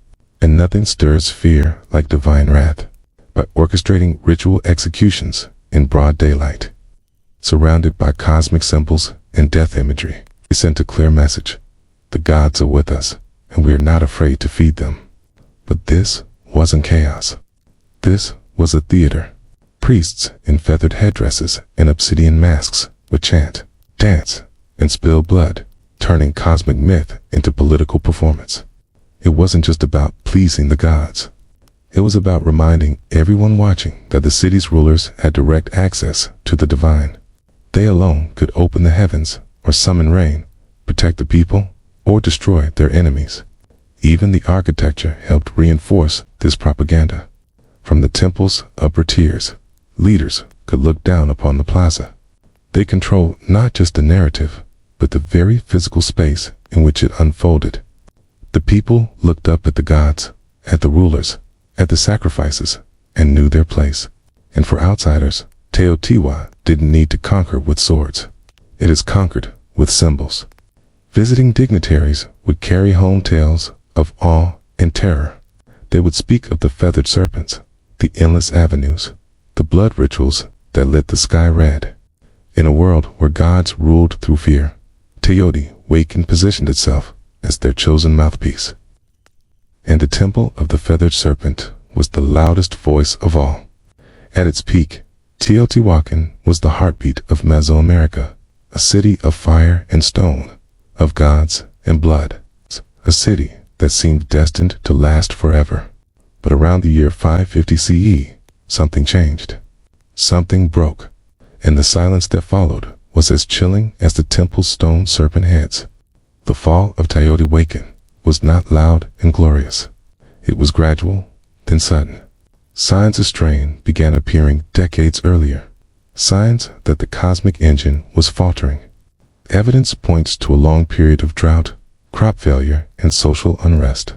and nothing stirs fear like divine wrath. By orchestrating ritual executions in broad daylight, surrounded by cosmic symbols and death imagery, they sent a clear message. The gods are with us, and we are not afraid to feed them. But this wasn't chaos. This was a theater. Priests in feathered headdresses and obsidian masks would chant, dance, and spill blood, turning cosmic myth into political performance. It wasn't just about pleasing the gods. It was about reminding everyone watching that the city's rulers had direct access to the divine. They alone could open the heavens or summon rain, protect the people, or destroy their enemies. Even the architecture helped reinforce this propaganda. From the temple's upper tiers, leaders could look down upon the plaza. They controlled not just the narrative, but the very physical space in which it unfolded. The people looked up at the gods, at the rulers, at the sacrifices, and knew their place. And for outsiders, Teotihuacan didn't need to conquer with swords. It is conquered with symbols. Visiting dignitaries would carry home tales of awe and terror. They would speak of the feathered serpents, the endless avenues, the blood rituals that lit the sky red. In a world where gods ruled through fear, Teotihuacan positioned itself as their chosen mouthpiece. And the temple of the feathered serpent was the loudest voice of all. At its peak, Teotihuacan was the heartbeat of Mesoamerica, a city of fire and stone, of gods and blood, a city that seemed destined to last forever. But around the year 550 CE, something changed. Something broke, and the silence that followed was as chilling as the temple's stone serpent heads. The fall of Teotihuacan was not loud and glorious. It was gradual, then sudden. Signs of strain began appearing decades earlier. Signs that the cosmic engine was faltering. Evidence points to a long period of drought, crop failure, and social unrest.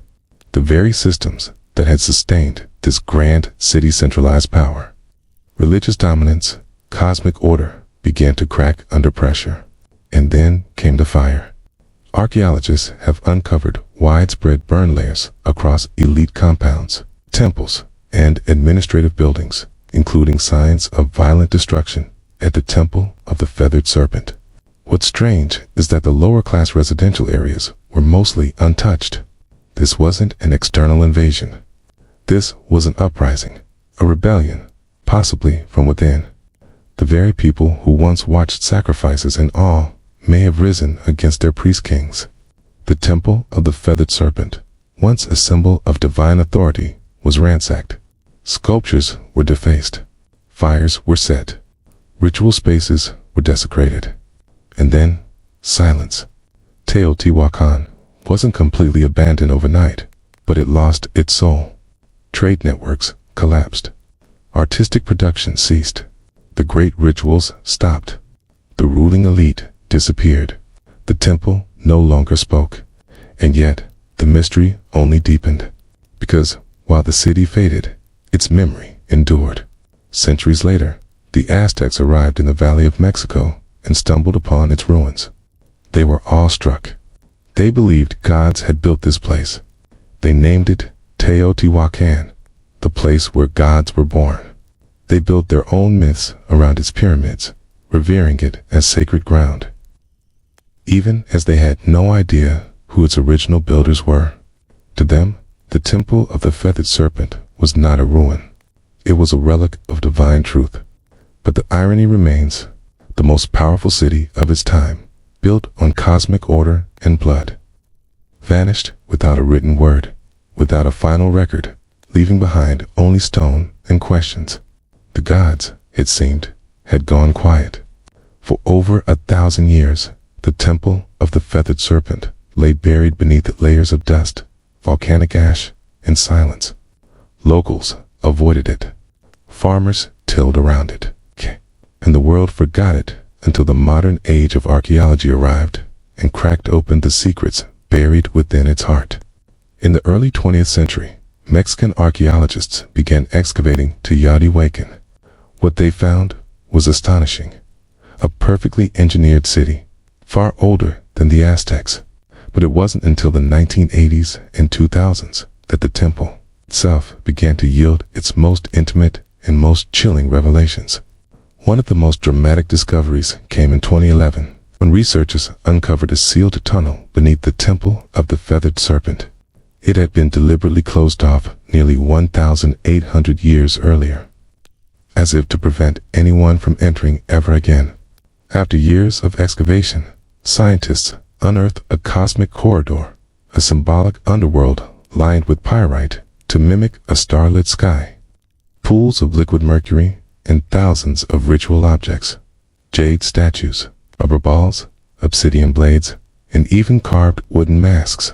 The very systems that had sustained this grand city's centralized power. Religious dominance, cosmic order began to crack under pressure. And then came the fire. Archaeologists have uncovered widespread burn layers across elite compounds, temples, and administrative buildings, including signs of violent destruction at the Temple of the Feathered Serpent. What's strange is that the lower-class residential areas were mostly untouched. This wasn't an external invasion. This was an uprising, a rebellion, possibly from within. The very people who once watched sacrifices in awe may have risen against their priest-kings. The Temple of the Feathered Serpent, once a symbol of divine authority, was ransacked. Sculptures were defaced. Fires were set. Ritual spaces were desecrated. And then, silence. Teotihuacan wasn't completely abandoned overnight, but it lost its soul. Trade networks collapsed. Artistic production ceased. The great rituals stopped. The ruling elite disappeared. The temple no longer spoke. And yet, the mystery only deepened. Because, while the city faded, its memory endured. Centuries later, the Aztecs arrived in the Valley of Mexico and stumbled upon its ruins. They were awestruck. They believed gods had built this place. They named it Teotihuacan, the place where gods were born. They built their own myths around its pyramids, revering it as sacred ground. Even as they had no idea who its original builders were. To them, the Temple of the Feathered Serpent was not a ruin. It was a relic of divine truth. But the irony remains, the most powerful city of its time, built on cosmic order and blood, vanished without a written word, without a final record, leaving behind only stone and questions. The gods, it seemed, had gone quiet. For over 1,000 years, the Temple of the Feathered Serpent lay buried beneath layers of dust, volcanic ash, and silence. Locals avoided it. Farmers tilled around it. And the world forgot it until the modern age of archaeology arrived and cracked open the secrets buried within its heart. In the early 20th century, Mexican archaeologists began excavating Teotihuacan. What they found was astonishing. A perfectly engineered city, far older than the Aztecs. But it wasn't until the 1980s and 2000s that the temple itself began to yield its most intimate and most chilling revelations. One of the most dramatic discoveries came in 2011, when researchers uncovered a sealed tunnel beneath the Temple of the Feathered Serpent. It had been deliberately closed off nearly 1,800 years earlier, as if to prevent anyone from entering ever again. After years of excavation, scientists unearthed a cosmic corridor, a symbolic underworld lined with pyrite to mimic a starlit sky. Pools of liquid mercury and thousands of ritual objects, jade statues, rubber balls, obsidian blades, and even carved wooden masks.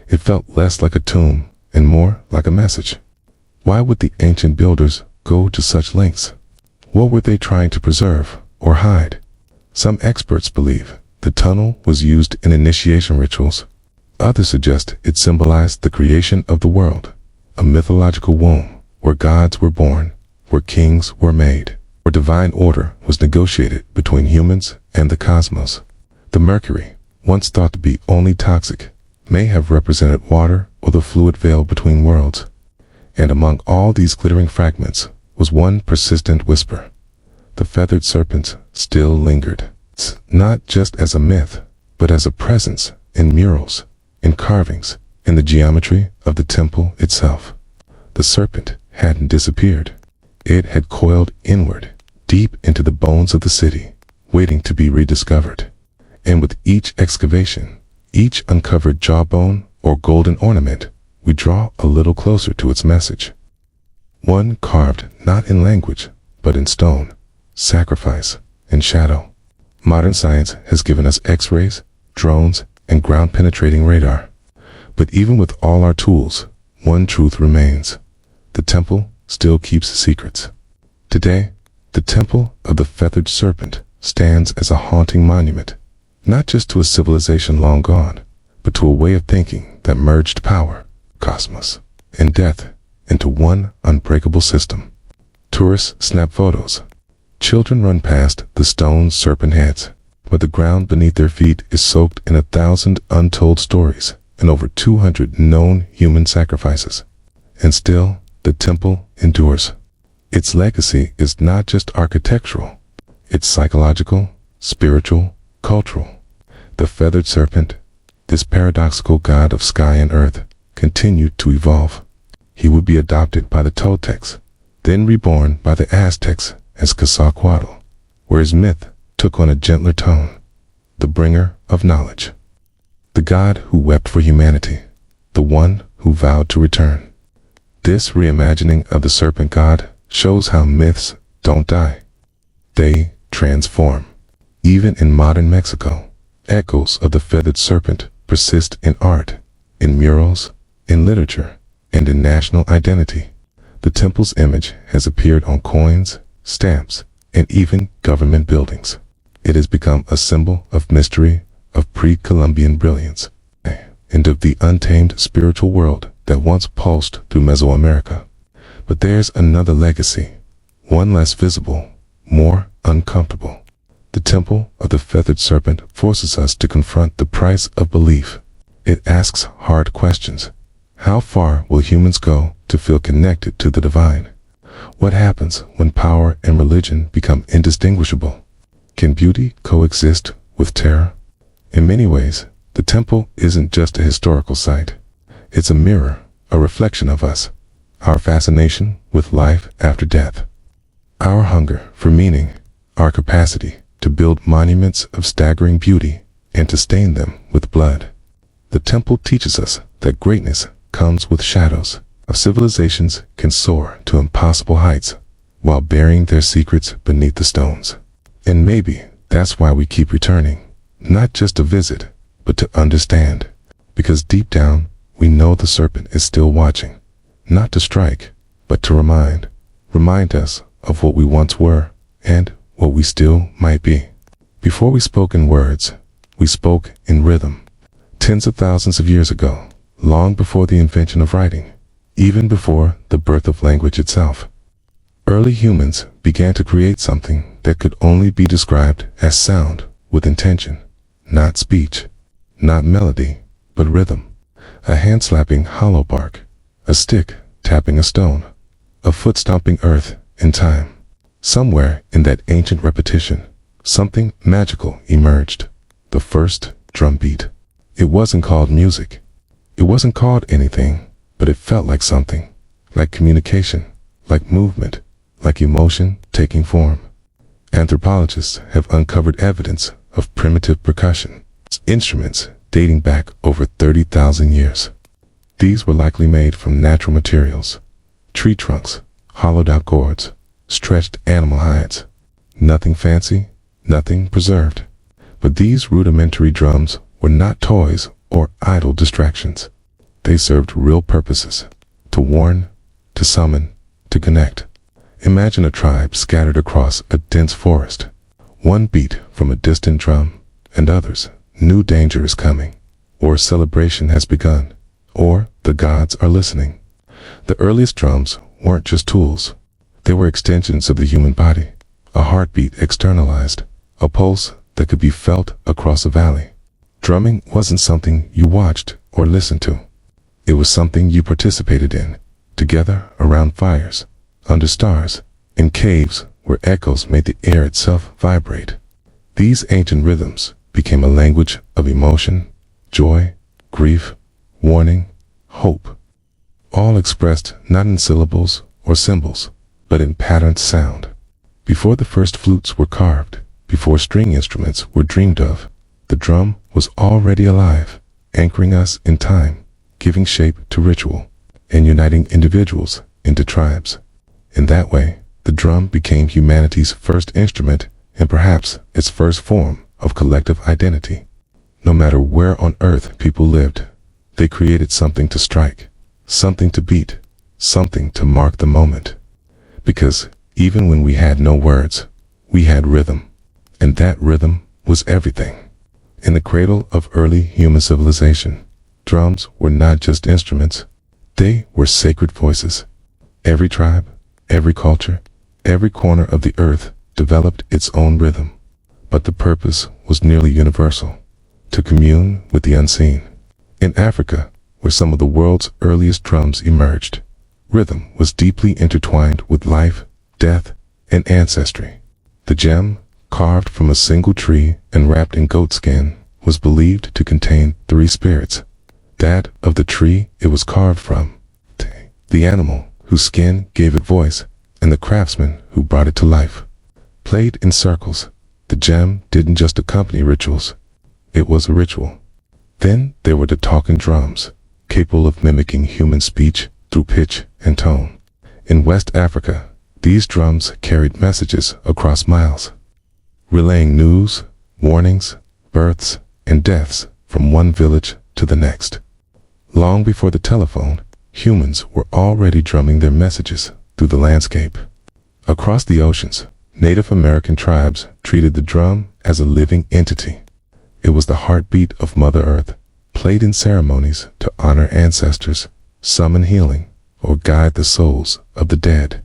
It felt less like a tomb and more like a message. Why would the ancient builders go to such lengths? What were they trying to preserve or hide? Some experts believe the tunnel was used in initiation rituals. Others suggest it symbolized the creation of the world, a mythological womb where gods were born, where kings were made, where divine order was negotiated between humans and the cosmos. The mercury, once thought to be only toxic, may have represented water or the fluid veil between worlds. And among all these glittering fragments was one persistent whisper. The feathered serpent still lingered, not just as a myth, but as a presence in murals, in carvings, in the geometry of the temple itself. The serpent hadn't disappeared. It had coiled inward, deep into the bones of the city, waiting to be rediscovered. And with each excavation, each uncovered jawbone or golden ornament, we draw a little closer to its message. One carved not in language, but in stone, sacrifice, and shadow. Modern science has given us X-rays, drones, and ground-penetrating radar. But even with all our tools, one truth remains. The temple still keeps secrets. Today, the Temple of the Feathered Serpent stands as a haunting monument, not just to a civilization long gone, but to a way of thinking that merged power, cosmos, and death into one unbreakable system. Tourists snap photos. Children run past the stone serpent heads, but the ground beneath their feet is soaked in 1,000 untold stories and over 200 known human sacrifices. And still, the temple endures. Its legacy is not just architectural, it's psychological, spiritual, cultural. The feathered serpent, this paradoxical god of sky and earth, continued to evolve. He would be adopted by the Toltecs, then reborn by the Aztecs as Quetzalcoatl, where his myth took on a gentler tone, the bringer of knowledge. The god who wept for humanity, the one who vowed to return. This reimagining of the serpent god shows how myths don't die. They transform. Even in modern Mexico, echoes of the feathered serpent persist in art, in murals, in literature, and in national identity. The temple's image has appeared on coins, stamps, and even government buildings. It has become a symbol of mystery, of pre-Columbian brilliance, and of the untamed spiritual world that once pulsed through Mesoamerica. But there's another legacy, one less visible, more uncomfortable. The Temple of the Feathered Serpent forces us to confront the price of belief. It asks hard questions. How far will humans go to feel connected to the divine? What happens when power and religion become indistinguishable? Can beauty coexist with terror? In many ways, the temple isn't just a historical site. It's a mirror, a reflection of us, our fascination with life after death, our hunger for meaning, our capacity to build monuments of staggering beauty and to stain them with blood. The temple teaches us that greatness comes with shadows. Our civilizations can soar to impossible heights while burying their secrets beneath the stones. And maybe that's why we keep returning, not just to visit, but to understand. Because deep down, we know the serpent is still watching, not to strike, but to remind us of what we once were and what we still might be. Before we spoke in words, we spoke in rhythm. Tens of thousands of years ago, long before the invention of writing, even before the birth of language itself, early humans began to create something that could only be described as sound with intention, not speech, not melody, but rhythm. A hand slapping hollow bark, a stick tapping a stone, a foot stomping earth in time. Somewhere in that ancient repetition, something magical emerged. The first drum beat. It wasn't called music. It wasn't called anything, but it felt like something. Like communication, like movement, like emotion taking form. Anthropologists have uncovered evidence of primitive percussion, instruments dating back over 30,000 years. These were likely made from natural materials, tree trunks, hollowed out gourds, stretched animal hides. Nothing fancy, nothing preserved. But these rudimentary drums were not toys or idle distractions. They served real purposes: to warn, to summon, to connect. Imagine a tribe scattered across a dense forest. One beat from a distant drum, and others: new danger is coming, or celebration has begun, or the gods are listening. The earliest drums weren't just tools. They were extensions of the human body, a heartbeat externalized, a pulse that could be felt across a valley. Drumming wasn't something you watched or listened to. It was something you participated in, together around fires, under stars, in caves where echoes made the air itself vibrate. These ancient rhythms became a language of emotion, joy, grief, warning, hope, all expressed not in syllables or symbols, but in patterned sound. Before the first flutes were carved, before string instruments were dreamed of, the drum was already alive, anchoring us in time, giving shape to ritual, and uniting individuals into tribes. In that way, the drum became humanity's first instrument and perhaps its first form of collective identity. No matter where on earth people lived, they created something to strike, something to beat, something to mark the moment. Because even when we had no words, we had rhythm, and that rhythm was everything. In the cradle of early human civilization, drums were not just instruments, they were sacred voices. Every tribe, every culture, every corner of the earth developed its own rhythm, but the purpose was nearly universal: to commune with the unseen. In Africa, where some of the world's earliest drums emerged, rhythm was deeply intertwined with life, death, and ancestry. The gem, carved from a single tree and wrapped in goatskin, was believed to contain three spirits: that of the tree it was carved from, the animal whose skin gave it voice, and the craftsman who brought it to life. Played in circles, the gem didn't just accompany rituals, it was a ritual. Then there were the talking drums, capable of mimicking human speech through pitch and tone. In West Africa, these drums carried messages across miles, relaying news, warnings, births, and deaths from one village to the next. Long before the telephone, humans were already drumming their messages through the landscape. Across the oceans, Native American tribes treated the drum as a living entity. It was the heartbeat of Mother Earth, played in ceremonies to honor ancestors, summon healing, or guide the souls of the dead.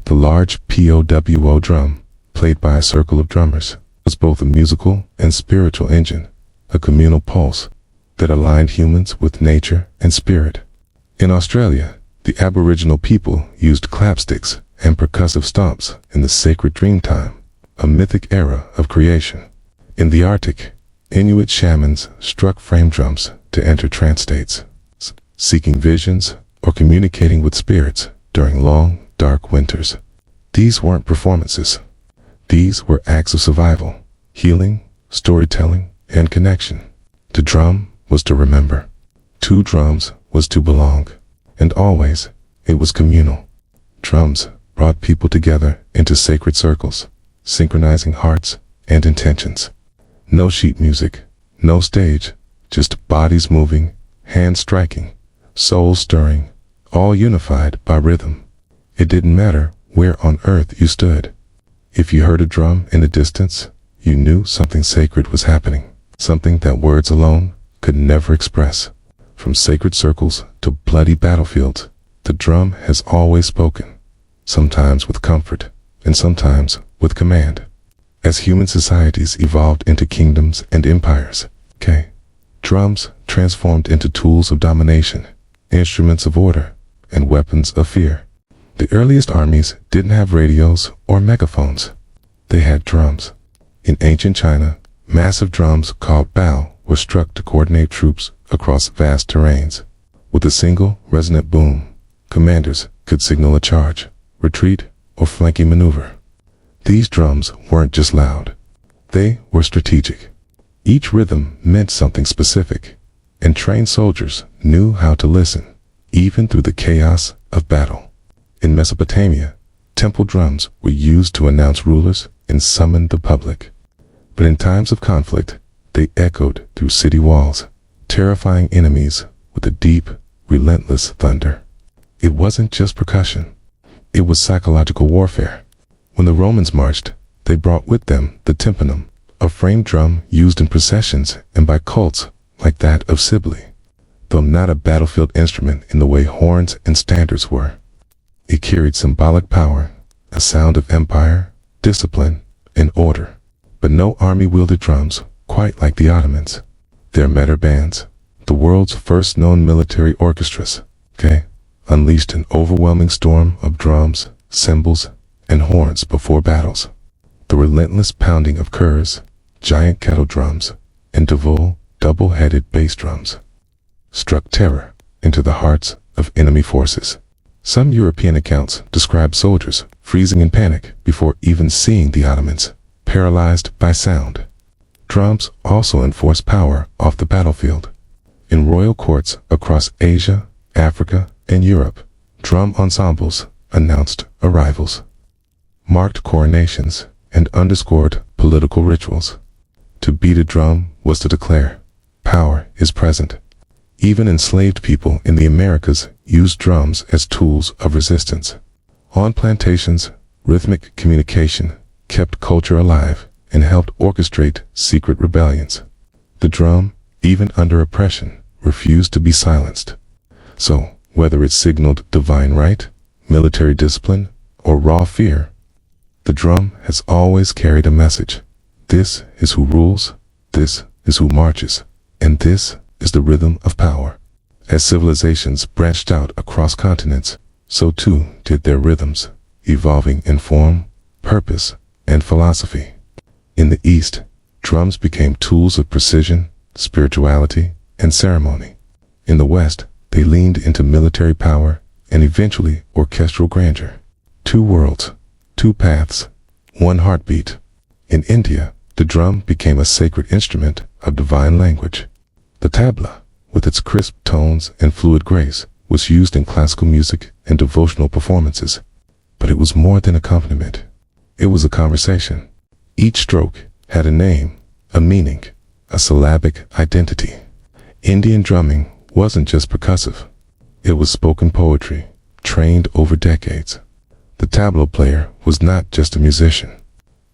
The large POWO drum, played by a circle of drummers, was both a musical and spiritual engine, a communal pulse that aligned humans with nature and spirit. In Australia, the Aboriginal people used clapsticks and percussive stomps in the sacred dreamtime, a mythic era of creation. In the Arctic, Inuit shamans struck frame drums to enter trance states, seeking visions or communicating with spirits during long, dark winters. These weren't performances. These were acts of survival, healing, storytelling, and connection. To drum was to remember. To drums was to belong. And always, it was communal. Drums brought people together into sacred circles, synchronizing hearts and intentions. No sheet music, no stage, just bodies moving, hands striking, souls stirring, all unified by rhythm. It didn't matter where on earth you stood. If you heard a drum in the distance, you knew something sacred was happening, something that words alone could never express. From sacred circles to bloody battlefields, the drum has always spoken, sometimes with comfort and sometimes with command. As human societies evolved into kingdoms and empires, drums transformed into tools of domination, instruments of order, and weapons of fear. The earliest armies didn't have radios or megaphones. They had drums. In ancient China, massive drums called bao were struck to coordinate troops across vast terrains. With a single resonant boom, commanders could signal a charge, retreat, or flanking maneuver. These drums weren't just loud. They were strategic. Each rhythm meant something specific, and trained soldiers knew how to listen, even through the chaos of battle. In Mesopotamia, temple drums were used to announce rulers and summon the public. But in times of conflict, They echoed through city walls, terrifying enemies with a deep, relentless thunder. It wasn't just percussion. It was psychological warfare. When the Romans marched, they brought with them the tympanum, a framed drum used in processions and by cults like that of Sibylle, though not a battlefield instrument in the way horns and standards were. It carried symbolic power, a sound of empire, discipline, and order. But no army wielded drums quite like the Ottomans. Their Metter bands, the world's first known military orchestras, unleashed an overwhelming storm of drums, cymbals, and horns before battles. The relentless pounding of kurs, giant kettle drums, and Devol, double-headed bass drums, struck terror into the hearts of enemy forces. Some European accounts describe soldiers freezing in panic before even seeing the Ottomans, paralyzed by sound. Drums also enforced power off the battlefield. In royal courts across Asia, Africa, and Europe, drum ensembles announced arrivals, marked coronations, and underscored political rituals. To beat a drum was to declare, power is present. Even enslaved people in the Americas used drums as tools of resistance. On plantations, rhythmic communication kept culture alive and helped orchestrate secret rebellions. The drum, even under oppression, refused to be silenced. So, whether it signaled divine right, military discipline, or raw fear, the drum has always carried a message. This is who rules, this is who marches, and this is the rhythm of power. As civilizations branched out across continents, so too did their rhythms, evolving in form, purpose, and philosophy. In the East, drums became tools of precision, spirituality, and ceremony. In the West, they leaned into military power and eventually orchestral grandeur. Two worlds, two paths, one heartbeat. In India, the drum became a sacred instrument of divine language. The tabla, with its crisp tones and fluid grace, was used in classical music and devotional performances. But it was more than accompaniment. It was a conversation. Each stroke had a name, a meaning, a syllabic identity. Indian drumming wasn't just percussive. It was spoken poetry, trained over decades. The tabla player was not just a musician.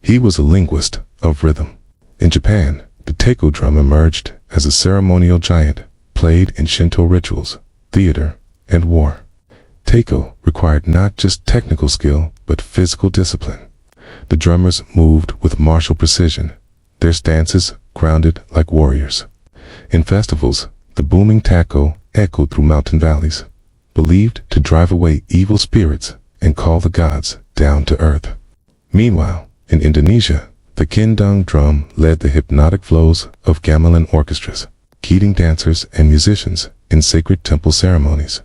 He was a linguist of rhythm. In Japan, the taiko drum emerged as a ceremonial giant, played in Shinto rituals, theater, and war. Taiko required not just technical skill, but physical discipline. The drummers moved with martial precision, their stances grounded like warriors. In festivals, the booming taiko echoed through mountain valleys, believed to drive away evil spirits and call the gods down to earth. Meanwhile, in Indonesia, the kendang drum led the hypnotic flows of gamelan orchestras, keeping dancers and musicians in sacred temple ceremonies.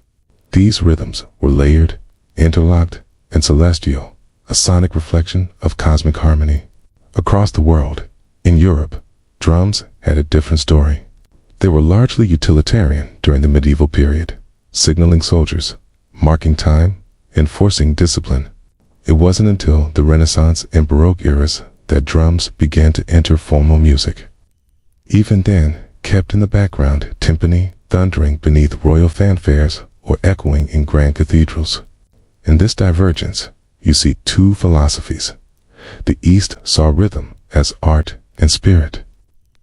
These rhythms were layered, interlocked, and celestial, a sonic reflection of cosmic harmony. Across the world, in Europe, drums had a different story. They were largely utilitarian during the medieval period, signaling soldiers, marking time, enforcing discipline. It wasn't until the Renaissance and Baroque eras that drums began to enter formal music. Even then, kept in the background, timpani, thundering beneath royal fanfares or echoing in grand cathedrals. In this divergence, you see two philosophies. The East saw rhythm as art and spirit,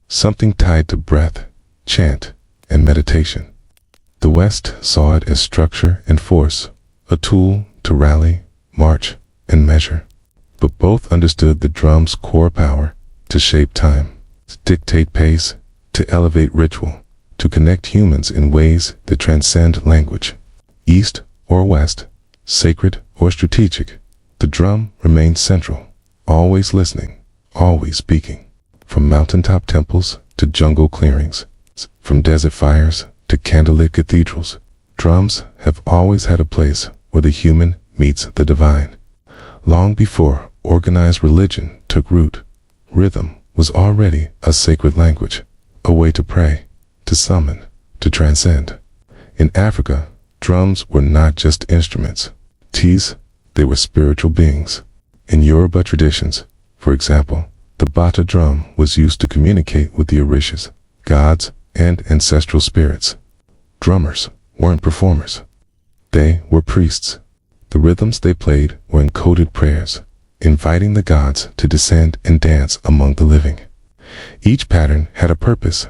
something tied to breath, chant, and meditation. The West saw it as structure and force, a tool to rally, march, and measure. But both understood the drum's core power to shape time, to dictate pace, to elevate ritual, to connect humans in ways that transcend language. East or West, sacred or strategic, the drum remained central, always listening, always speaking. From mountaintop temples to jungle clearings, from desert fires to candlelit cathedrals, drums have always had a place where the human meets the divine. Long before organized religion took root, rhythm was already a sacred language, a way to pray, to summon, to transcend. In Africa, drums were not just instruments. They were spiritual beings. In Yoruba traditions, for example, The bata drum was used to communicate with the orishas, gods, and ancestral spirits. Drummers weren't performers. They were priests. The rhythms they played were encoded prayers, inviting the gods to descend and dance among the living. Each pattern had a purpose,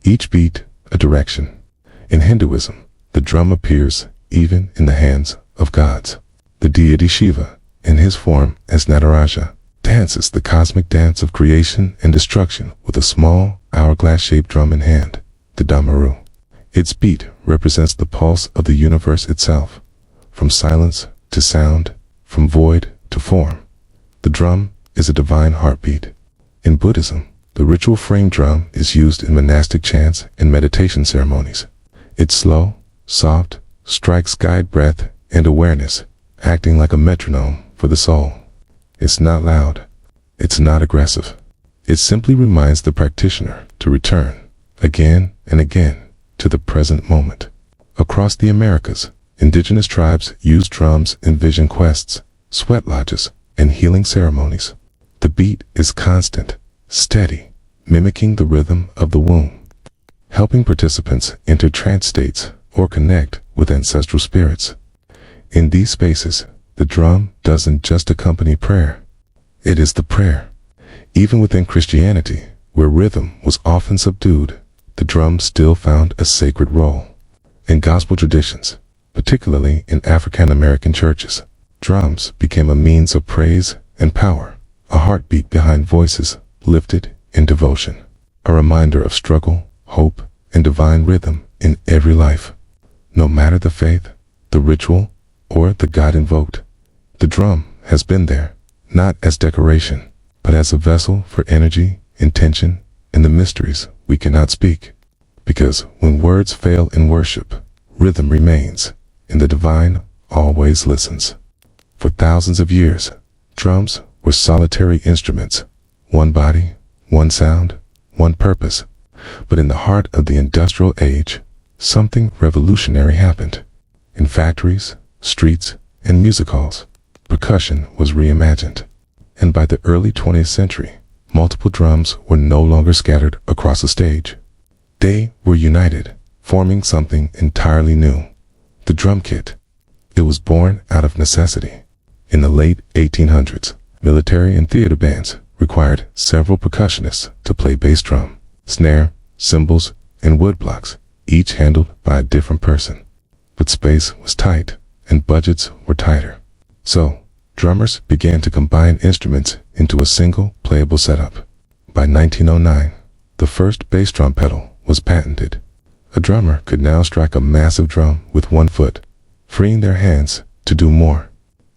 each beat a direction. In Hinduism, the drum appears even in the hands of gods. The deity Shiva, in his form as Nataraja, dances the cosmic dance of creation and destruction with a small, hourglass-shaped drum in hand, the damaru. Its beat represents the pulse of the universe itself, from silence to sound, from void to form. The drum is a divine heartbeat. In Buddhism, the ritual frame drum is used in monastic chants and meditation ceremonies. Its slow, soft strikes guide breath and awareness, acting like a metronome for the soul. It's not loud. It's not aggressive. It simply reminds the practitioner to return, again and again, to the present moment. Across the Americas, indigenous tribes use drums in vision quests, sweat lodges, and healing ceremonies. The beat is constant, steady, mimicking the rhythm of the womb, helping participants enter trance states or connect with ancestral spirits. In these spaces, the drum doesn't just accompany prayer. It is the prayer. Even within Christianity, where rhythm was often subdued, the drum still found a sacred role. In gospel traditions, particularly in African American churches, drums became a means of praise and power, a heartbeat behind voices lifted in devotion, a reminder of struggle, hope, and divine rhythm in every life. No matter the faith, the ritual, or the God invoked, the drum has been there, not as decoration, but as a vessel for energy, intention, and the mysteries we cannot speak. Because when words fail in worship, rhythm remains, and the divine always listens. For thousands of years, drums were solitary instruments, one body, one sound, one purpose. But in the heart of the industrial age, something revolutionary happened. In factories, streets, and music halls, percussion was reimagined. And by the early 20th century, multiple drums were no longer scattered across a stage. They were united, forming something entirely new. The drum kit. It was born out of necessity. In the late 1800s, military and theater bands required several percussionists to play bass drum, snare, cymbals, and woodblocks, each handled by a different person. But space was tight, and budgets were tighter. So, drummers began to combine instruments into a single playable setup. By 1909, the first bass drum pedal was patented. A drummer could now strike a massive drum with one foot, freeing their hands to do more.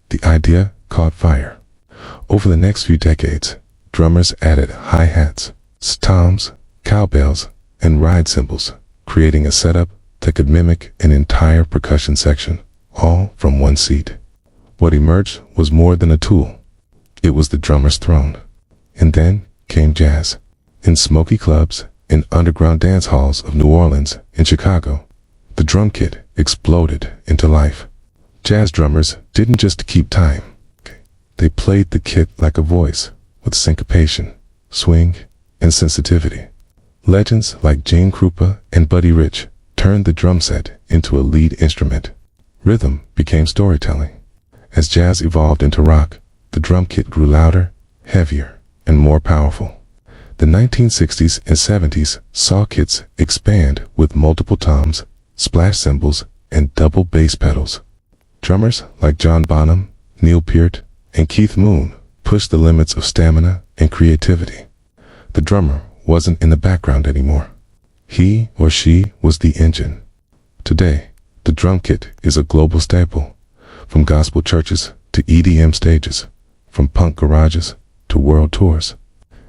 The idea caught fire. Over the next few decades, drummers added hi-hats, toms, cowbells, and ride cymbals, creating a setup that could mimic an entire percussion section, all from one seat. What emerged was more than a tool. It was the drummer's throne. And then came jazz. In smoky clubs, in underground dance halls of New Orleans and Chicago, the drum kit exploded into life. Jazz drummers didn't just keep time. They played the kit like a voice, with syncopation, swing, and sensitivity. Legends like Gene Krupa and Buddy Rich turned the drum set into a lead instrument. Rhythm became storytelling. As jazz evolved into rock, the drum kit grew louder, heavier, and more powerful. The 1960s and 70s saw kits expand with multiple toms, splash cymbals, and double bass pedals. Drummers like John Bonham, Neil Peart, and Keith Moon pushed the limits of stamina and creativity. The drummer wasn't in the background anymore. He or she was the engine. Today, the drum kit is a global staple, from gospel churches to EDM stages, from punk garages to world tours.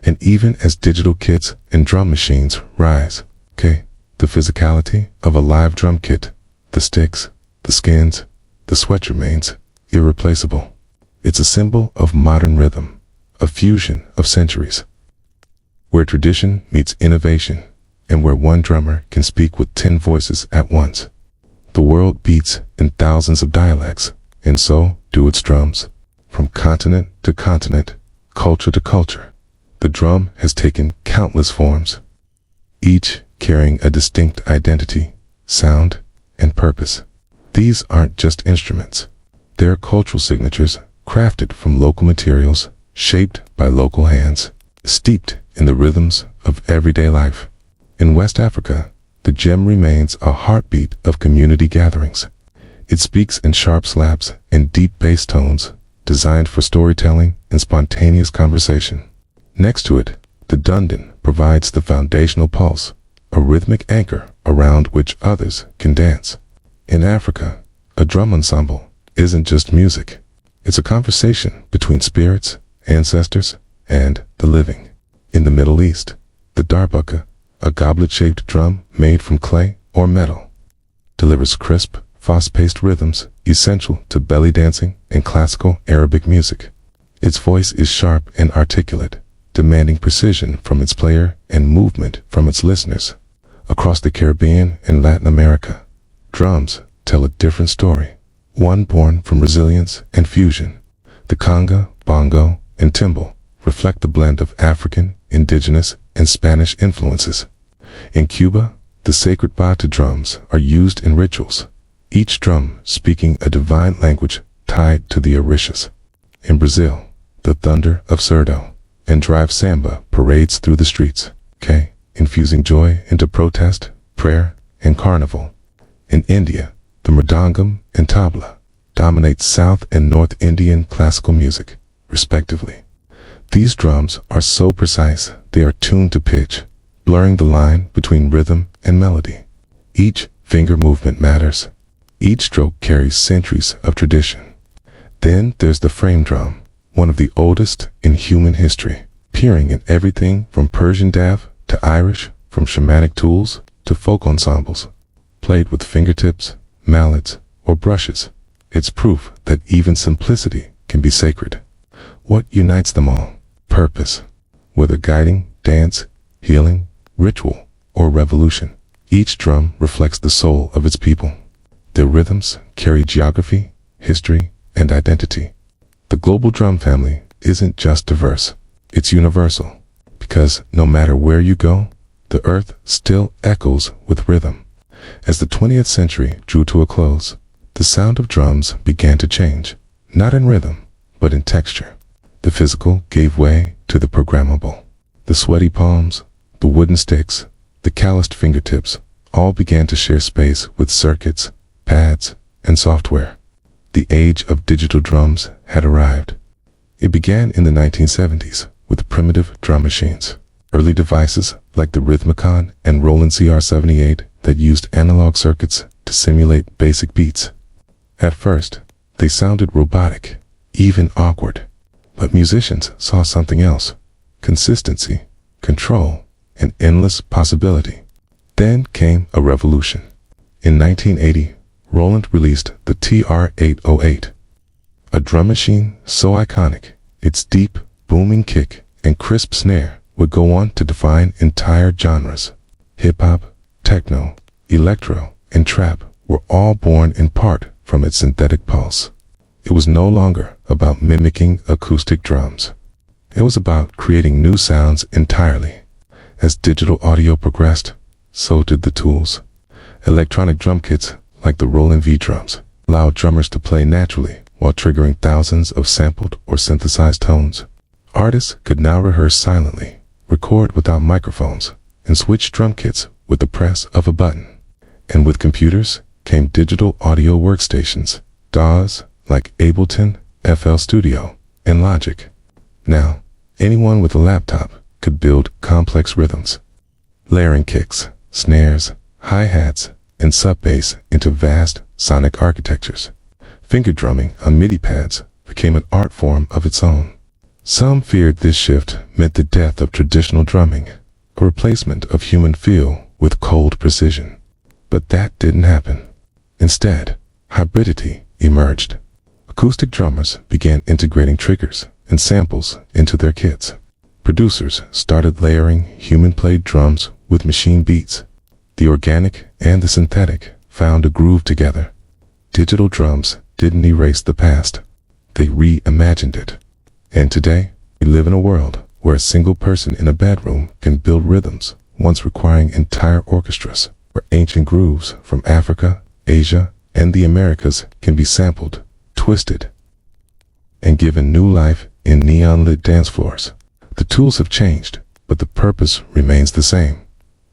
And even as digital kits and drum machines rise, the physicality of a live drum kit, the sticks, the skins, the sweat remains irreplaceable. It's a symbol of modern rhythm, a fusion of centuries, where tradition meets innovation, and where one drummer can speak with 10 voices at once. The world beats in thousands of dialects, and so do its drums. From continent to continent, culture to culture, the drum has taken countless forms, each carrying a distinct identity, sound, and purpose. These aren't just instruments. They're cultural signatures crafted from local materials, shaped by local hands, steeped in the rhythms of everyday life. In West Africa, the djem remains a heartbeat of community gatherings. It speaks in sharp slaps and deep bass tones, designed for storytelling and spontaneous conversation. Next to it, the dundun provides the foundational pulse, a rhythmic anchor around which others can dance. In Africa, a drum ensemble isn't just music. It's a conversation between spirits, ancestors, and the living. In the Middle East, the darbuka, a goblet-shaped drum made from clay or metal, delivers crisp, fast-paced rhythms essential to belly dancing and classical Arabic music. Its voice is sharp and articulate, demanding precision from its player and movement from its listeners. Across the Caribbean and Latin America, drums tell a different story, one born from resilience and fusion. The conga, bongo, and timbal reflect the blend of African, indigenous, and Spanish influences. In Cuba, the sacred bata drums are used in rituals, each drum speaking a divine language tied to the orishas. In Brazil, the thunder of surdo and drive samba parades through the streets, infusing joy into protest, prayer, and carnival. In India, the mridangam and tabla dominate South and North Indian classical music, respectively. These drums are so precise they are tuned to pitch, blurring the line between rhythm and melody. Each finger movement matters. Each stroke carries centuries of tradition. Then there's the frame drum, one of the oldest in human history, appearing in everything from Persian dav to Irish, from shamanic tools to folk ensembles. Played with fingertips, mallets, or brushes, it's proof that even simplicity can be sacred. What unites them all? Purpose. Whether guiding, dance, healing, ritual, or revolution, each drum reflects the soul of its people. Their rhythms carry geography, history, and identity. The global drum family isn't just diverse, it's universal, because no matter where you go, the earth still echoes with rhythm. As the 20th century drew to a close, the sound of drums began to change, not in rhythm, but in texture. The physical gave way to the programmable. The sweaty palms, the wooden sticks, the calloused fingertips all began to share space with circuits, pads, and software. The age of digital drums had arrived. It began in the 1970s with primitive drum machines, early devices like the Rhythmicon and Roland CR78 that used analog circuits to simulate basic beats. At first, they sounded robotic, even awkward. But musicians saw something else: consistency, control, and endless possibility. Then came a revolution. In 1980, Roland released the TR-808, a drum machine so iconic, its deep, booming kick and crisp snare would go on to define entire genres. Hip-hop, techno, electro, and trap were all born in part from its synthetic pulse. It was no longer about mimicking acoustic drums. It was about creating new sounds entirely. As digital audio progressed, so did the tools. Electronic drum kits, like the Roland V drums, allowed drummers to play naturally while triggering thousands of sampled or synthesized tones. Artists could now rehearse silently, record without microphones, and switch drum kits with the press of a button. And with computers came digital audio workstations, DAWs like Ableton, FL Studio, and Logic. Now, anyone with a laptop could build complex rhythms, layering kicks, snares, hi-hats, and sub-bass into vast sonic architectures. Finger drumming on MIDI pads became an art form of its own. Some feared this shift meant the death of traditional drumming, a replacement of human feel with cold precision. But that didn't happen. Instead, hybridity emerged. Acoustic drummers began integrating triggers and samples into their kits. Producers started layering human-played drums with machine beats. The organic and the synthetic found a groove together. Digital drums didn't erase the past. They reimagined it. And today, we live in a world where a single person in a bedroom can build rhythms once requiring entire orchestras, where ancient grooves from Africa, Asia, and the Americas can be sampled, twisted, and given new life in neon-lit dance floors. The tools have changed, but the purpose remains the same: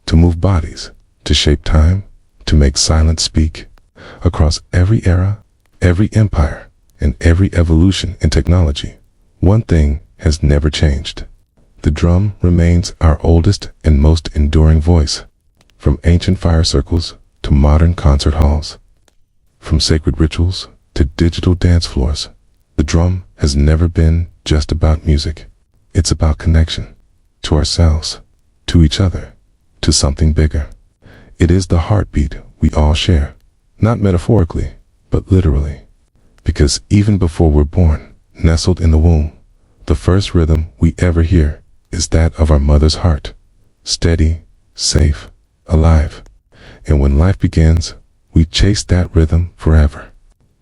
to move bodies, to shape time, to make silence speak. Across every era, every empire, and every evolution in technology, one thing has never changed. The drum remains our oldest and most enduring voice. From ancient fire circles to modern concert halls, from sacred rituals to digital dance floors, the drum has never been just about music. It's about connection, to ourselves, to each other, to something bigger. It is the heartbeat we all share, not metaphorically, but literally. Because even before we're born, nestled in the womb, the first rhythm we ever hear is that of our mother's heart, steady, safe, alive. And when life begins, we chase that rhythm forever.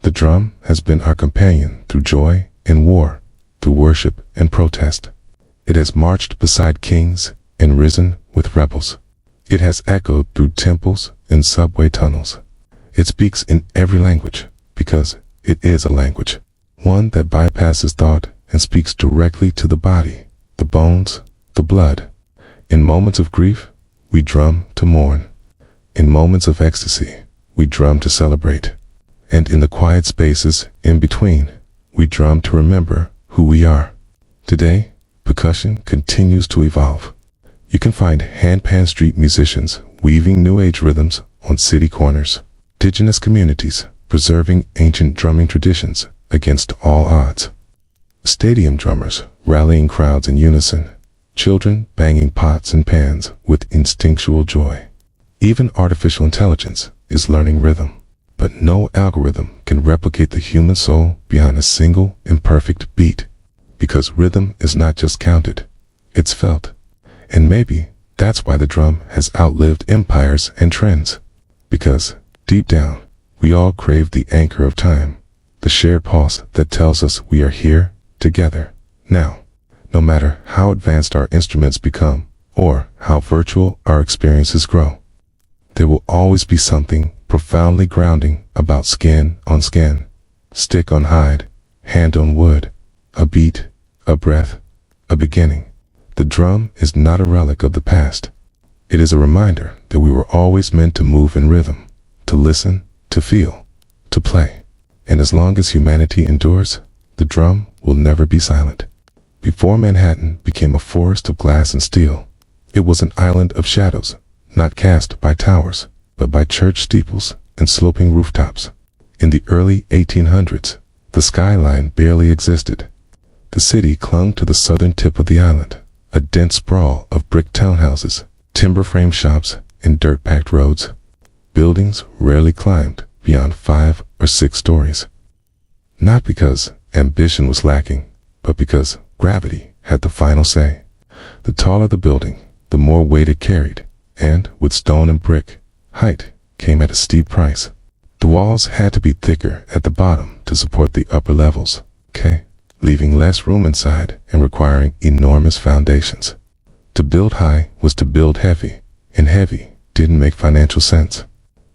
The drum has been our companion through joy and war, through worship and protest. It has marched beside kings and risen with rebels. It has echoed through temples and subway tunnels. It speaks in every language because it is a language, one that bypasses thought and speaks directly to the body, the bones, the blood. In moments of grief, we drum to mourn. In moments of ecstasy, we drum to celebrate. And in the quiet spaces in between, we drum to remember who we are. Today, percussion continues to evolve. You can find handpan street musicians weaving new age rhythms on city corners, indigenous communities preserving ancient drumming traditions against all odds, stadium drummers rallying crowds in unison, children banging pots and pans with instinctual joy. Even artificial intelligence is learning rhythm, but no algorithm can replicate the human soul behind a single imperfect beat, because rhythm is not just counted, it's felt. And maybe that's why the drum has outlived empires and trends, because deep down, we all crave the anchor of time, the shared pulse that tells us we are here together now. No matter how advanced our instruments become or how virtual our experiences grow, there will always be something profoundly grounding about skin on skin, stick on hide, hand on wood, a beat, a breath, a beginning. The drum is not a relic of the past. It is a reminder that we were always meant to move in rhythm, to listen, to feel, to play. And as long as humanity endures, the drum will never be silent. Before Manhattan became a forest of glass and steel, it was an island of shadows, not cast by towers, but by church steeples and sloping rooftops. In the early 1800s, the skyline barely existed. The city clung to the southern tip of the island, a dense sprawl of brick townhouses, timber-frame shops, and dirt-packed roads. Buildings rarely climbed beyond 5 or 6 stories. Not because ambition was lacking, but because gravity had the final say. The taller the building, the more weight it carried, and with stone and brick, height came at a steep price. The walls had to be thicker at the bottom to support the upper levels, leaving less room inside and requiring enormous foundations. To build high was to build heavy, and heavy didn't make financial sense.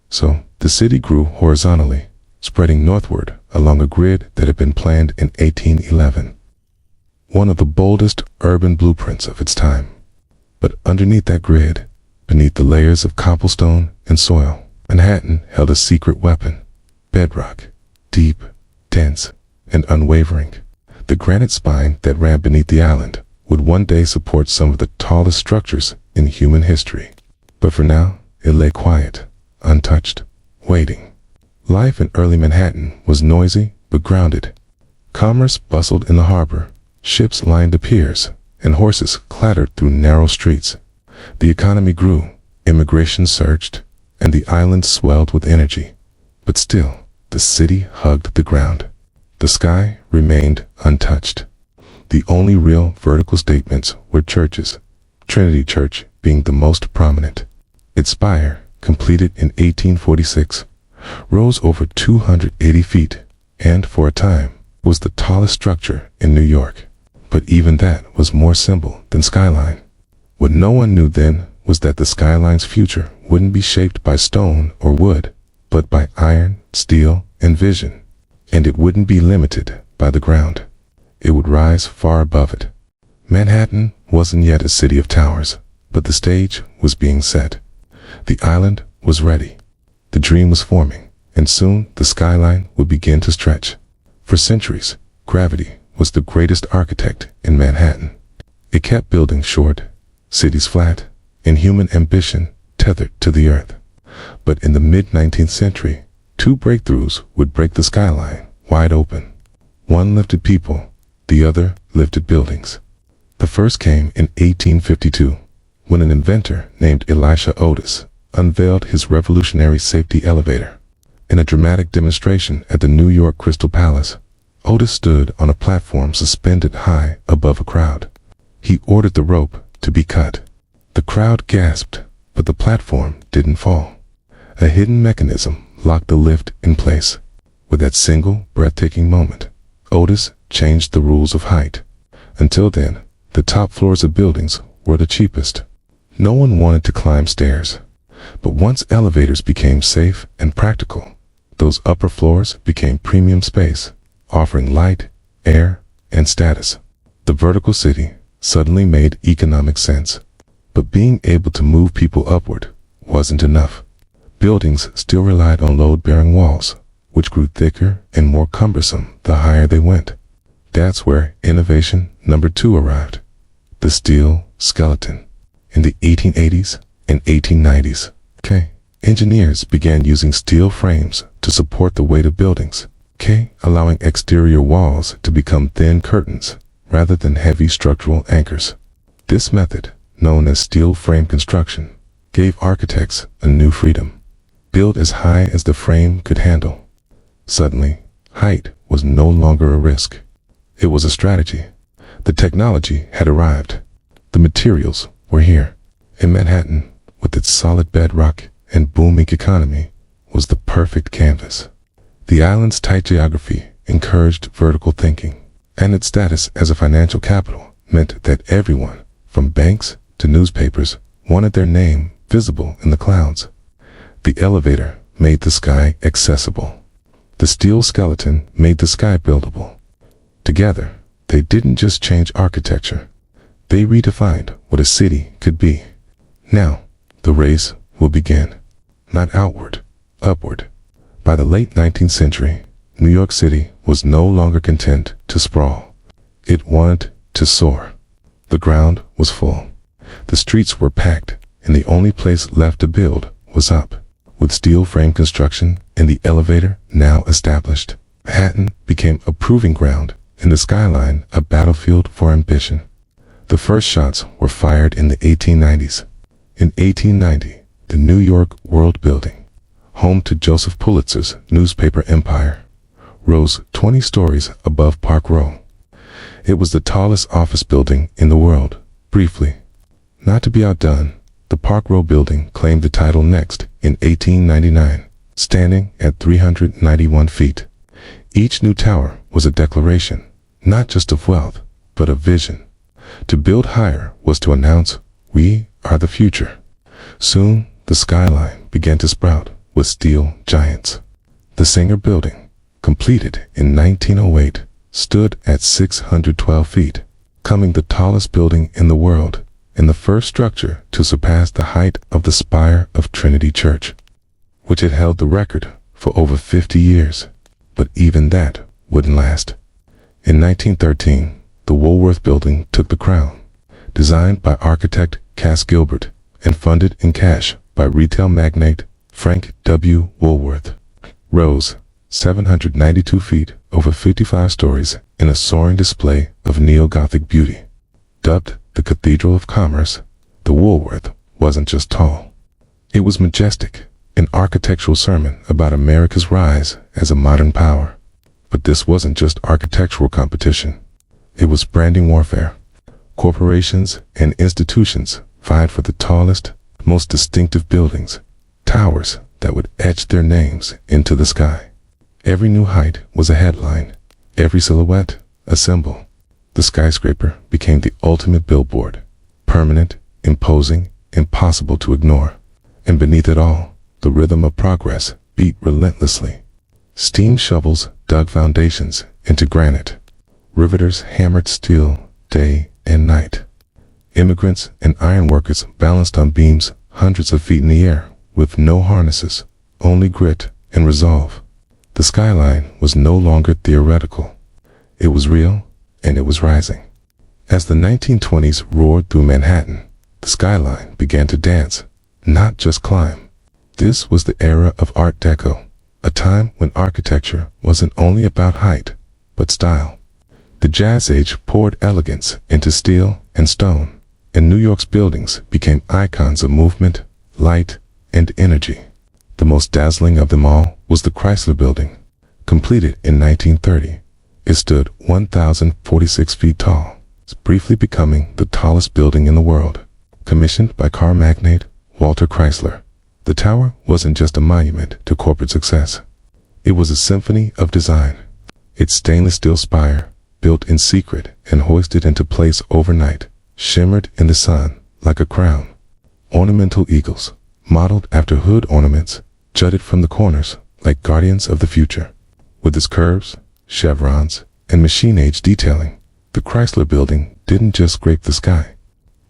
So the city grew horizontally, spreading northward along a grid that had been planned in 1811. One of the boldest urban blueprints of its time. But underneath that grid, beneath the layers of cobblestone and soil, Manhattan held a secret weapon: bedrock, deep, dense, and unwavering. The granite spine that ran beneath the island would one day support some of the tallest structures in human history. But for now, it lay quiet, untouched, waiting. Life in early Manhattan was noisy but grounded. Commerce bustled in the harbor, ships lined the piers, and horses clattered through narrow streets. The economy grew, immigration surged, and the island swelled with energy. But still, the city hugged the ground. The sky remained untouched. The only real vertical statements were churches, Trinity Church being the most prominent. Its spire, completed in 1846, rose over 280 feet, and for a time was the tallest structure in New York. But even that was more simple than skyline. What no one knew then was that the skyline's future wouldn't be shaped by stone or wood, but by iron, steel, and vision. And it wouldn't be limited by the ground. It would rise far above it. Manhattan wasn't yet a city of towers, but the stage was being set. The island was ready. The dream was forming, and soon the skyline would begin to stretch. For centuries, gravity was the greatest architect in Manhattan. It kept buildings short, cities flat, and human ambition tethered to the earth. But in the mid-19th century, two breakthroughs would break the skyline wide open. One lifted people, the other lifted buildings. The first came in 1852, when an inventor named Elisha Otis unveiled his revolutionary safety elevator. In a dramatic demonstration at the New York Crystal Palace, Otis stood on a platform suspended high above a crowd. He ordered the rope to be cut. The crowd gasped, but the platform didn't fall. A hidden mechanism locked the lift in place. With that single, breathtaking moment, Otis changed the rules of height. Until then, the top floors of buildings were the cheapest. No one wanted to climb stairs. But once elevators became safe and practical, those upper floors became premium space, offering light, air, and status. The vertical city suddenly made economic sense. But being able to move people upward wasn't enough. Buildings still relied on load-bearing walls, which grew thicker and more cumbersome the higher they went. That's where innovation number 2 arrived: the steel skeleton. In the 1880s and 1890s, engineers began using steel frames to support the weight of buildings, allowing exterior walls to become thin curtains rather than heavy structural anchors. This method, known as steel frame construction, gave architects a new freedom: build as high as the frame could handle. Suddenly, height was no longer a risk. It was a strategy. The technology had arrived. The materials were here. In Manhattan, with its solid bedrock and booming economy, was the perfect canvas. The island's tight geography encouraged vertical thinking, and its status as a financial capital meant that everyone, from banks to newspapers, wanted their name visible in the clouds. The elevator made the sky accessible. The steel skeleton made the sky buildable. Together, they didn't just change architecture. They redefined what a city could be. Now, the race will begin. Not outward, upward. By the late 19th century, New York City was no longer content to sprawl. It wanted to soar. The ground was full. The streets were packed, and the only place left to build was up. With steel frame construction and the elevator now established, Manhattan became a proving ground and the skyline a battlefield for ambition. The first shots were fired in the 1890s. In 1890, the New York World Building, home to Joseph Pulitzer's newspaper empire, rose 20 stories above Park Row. It was the tallest office building in the world. Briefly, not to be outdone, the Park Row building claimed the title next in 1899, standing at 391 feet. Each new tower was a declaration, not just of wealth, but of vision. To build higher was to announce, we are the future. Soon, the skyline began to sprout with steel giants. The Singer Building, completed in 1908, stood at 612 feet, becoming the tallest building in the world and the first structure to surpass the height of the spire of Trinity Church, which had held the record for over 50 years. But even that wouldn't last. In 1913, the Woolworth Building took the crown. Designed by architect Cass Gilbert and funded in cash by retail magnate Frank W. Woolworth, rose 792 feet over 55 stories in a soaring display of neo-Gothic beauty. Dubbed the Cathedral of Commerce, the Woolworth wasn't just tall. It was majestic, an architectural sermon about America's rise as a modern power. But this wasn't just architectural competition. It was branding warfare. Corporations and institutions vied for the tallest, most distinctive buildings, towers that would etch their names into the sky. Every new height was a headline, every silhouette a symbol. The skyscraper became the ultimate billboard, permanent, imposing, impossible to ignore. And beneath it all, the rhythm of progress beat relentlessly. Steam shovels dug foundations into granite. Riveters hammered steel day and night. Immigrants and ironworkers balanced on beams hundreds of feet in the air with no harnesses, only grit and resolve. The skyline was no longer theoretical. It was real, and it was rising. As the 1920s roared through Manhattan, the skyline began to dance, not just climb. This was the era of Art Deco, a time when architecture wasn't only about height, but style. The Jazz Age poured elegance into steel and stone, and New York's buildings became icons of movement, light, and energy. The most dazzling of them all was the Chrysler Building. Completed in 1930, it stood 1,046 feet tall, briefly becoming the tallest building in the world. Commissioned by car magnate Walter Chrysler, the tower wasn't just a monument to corporate success. It was a symphony of design. Its stainless steel spire, built in secret and hoisted into place overnight, shimmered in the sun like a crown. Ornamental eagles, modeled after hood ornaments, jutted from the corners like guardians of the future. With its curves, chevrons, and machine-age detailing, the Chrysler Building didn't just scrape the sky.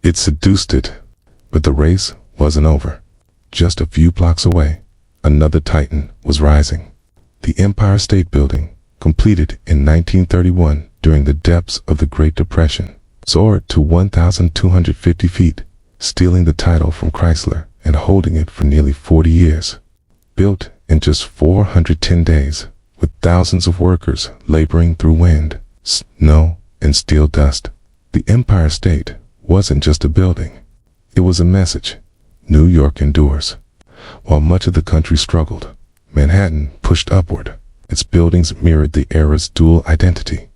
It seduced it. But the race wasn't over. Just a few blocks away, another titan was rising. The Empire State Building, completed in 1931 during the depths of the Great Depression, soared to 1,250 feet, stealing the title from Chrysler and holding it for nearly 40 years. Built in just 410 days, with thousands of workers laboring through wind, snow, and steel dust, the Empire State wasn't just a building. It was a message. New York endures. While much of the country struggled, Manhattan pushed upward. Its buildings mirrored the era's dual identity.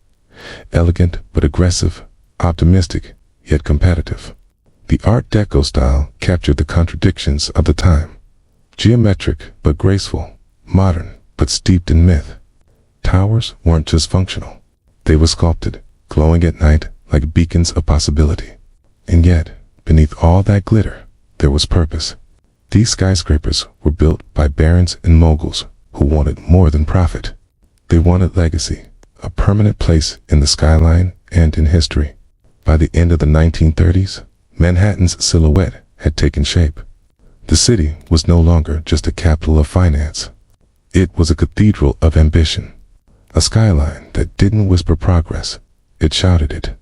Elegant but aggressive, optimistic yet competitive. The Art Deco style captured the contradictions of the time. Geometric but graceful, modern but steeped in myth. Towers weren't just functional. They were sculpted, glowing at night like beacons of possibility. And yet, beneath all that glitter, there was purpose. These skyscrapers were built by barons and moguls who wanted more than profit. They wanted legacy, a permanent place in the skyline and in history. By the end of the 1930s, Manhattan's silhouette had taken shape. The city was no longer just a capital of finance. It was a cathedral of ambition. A skyline that didn't whisper progress, it shouted it.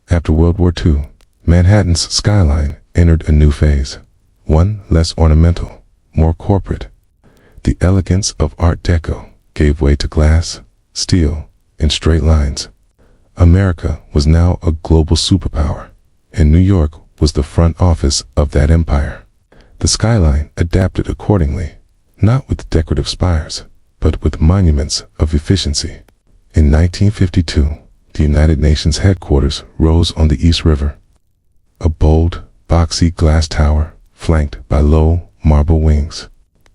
After World War II, Manhattan's skyline entered a new phase. One less ornamental, more corporate. The elegance of Art Deco gave way to glass, steel, and straight lines. America was now a global superpower, and New York was the front office of that empire. The skyline adapted accordingly, not with decorative spires, but with monuments of efficiency. In 1952, the United Nations headquarters rose on the East River. A bold, boxy glass tower flanked by low marble wings.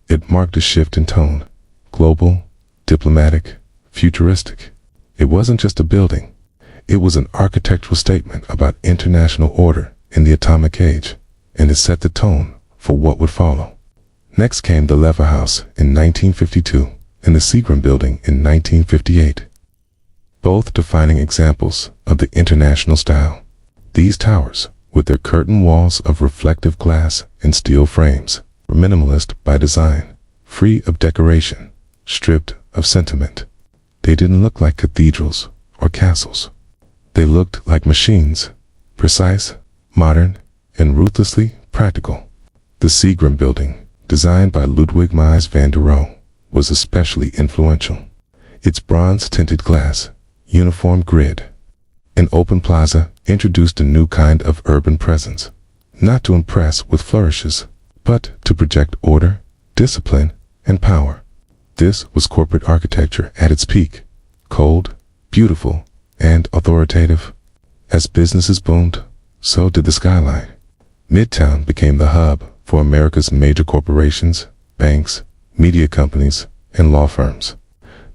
It marked a shift in tone, global, diplomatic, futuristic. It wasn't just a building. It was an architectural statement about international order in the atomic age, and it set the tone for what would follow. Next came the Lever House in 1952 and the Seagram Building in 1958, both defining examples of the international style. These towers, with their curtain walls of reflective glass and steel frames, were minimalist by design, free of decoration, stripped of sentiment. They didn't look like cathedrals or castles. They looked like machines, precise, modern, and ruthlessly practical. The Seagram Building, designed by Ludwig Mies van der Rohe, was especially influential. Its bronze-tinted glass, uniform grid, and open plaza introduced a new kind of urban presence, not to impress with flourishes, but to project order, discipline, and power. This was corporate architecture at its peak, cold, beautiful, and authoritative. As businesses boomed, so did the skyline. Midtown became the hub for America's major corporations, banks, media companies, and law firms.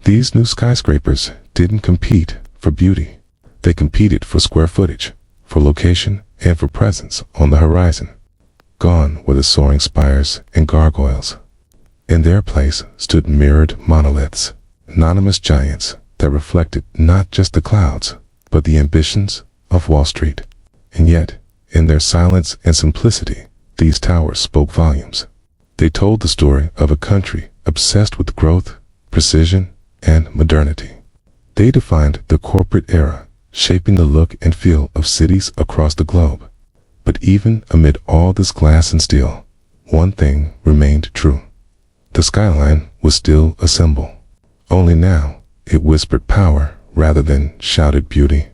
These new skyscrapers didn't compete for beauty. They competed for square footage, for location, and for presence on the horizon. Gone were the soaring spires and gargoyles. In their place stood mirrored monoliths, anonymous giants that reflected not just the clouds, but the ambitions of Wall Street. And yet, in their silence and simplicity, these towers spoke volumes. They told the story of a country obsessed with growth, precision, and modernity. They defined the corporate era, shaping the look and feel of cities across the globe. But even amid all this glass and steel, one thing remained true. The skyline was still a symbol. Only now, it whispered power rather than shouted beauty.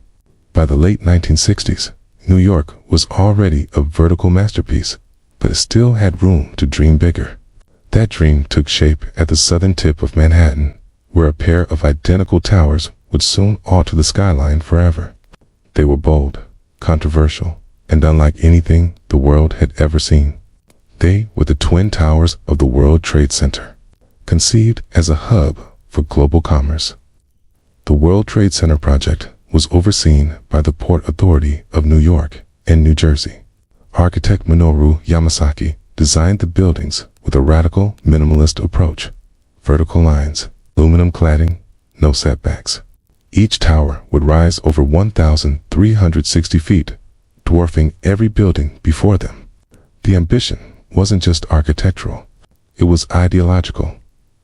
By the late 1960s, New York was already a vertical masterpiece, but it still had room to dream bigger. That dream took shape at the southern tip of Manhattan, where a pair of identical towers would soon alter the skyline forever. They were bold, controversial, and unlike anything the world had ever seen. They were the twin towers of the World Trade Center, conceived as a hub for global commerce. The World Trade Center project was overseen by the Port Authority of New York and New Jersey. Architect Minoru Yamasaki designed the buildings with a radical, minimalist approach. Vertical lines, aluminum cladding, no setbacks. Each tower would rise over 1,360 feet, dwarfing every building before them. The ambition wasn't just architectural, it was ideological,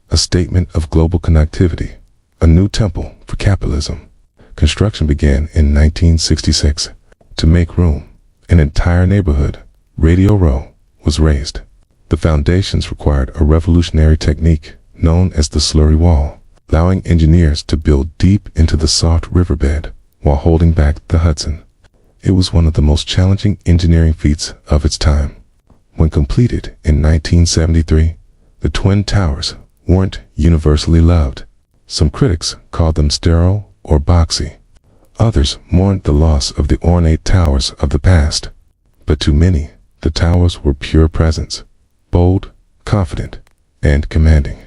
a statement of global connectivity, a new temple for capitalism. Construction began in 1966. To make room, an entire neighborhood, Radio Row, was raised. The foundations required a revolutionary technique known as the slurry wall, allowing engineers to build deep into the soft riverbed while holding back the Hudson. It was one of the most challenging engineering feats of its time. When completed in 1973, the Twin Towers weren't universally loved. Some critics called them sterile or boxy. Others mourned the loss of the ornate towers of the past. But to many, the towers were pure presence, bold, confident, and commanding.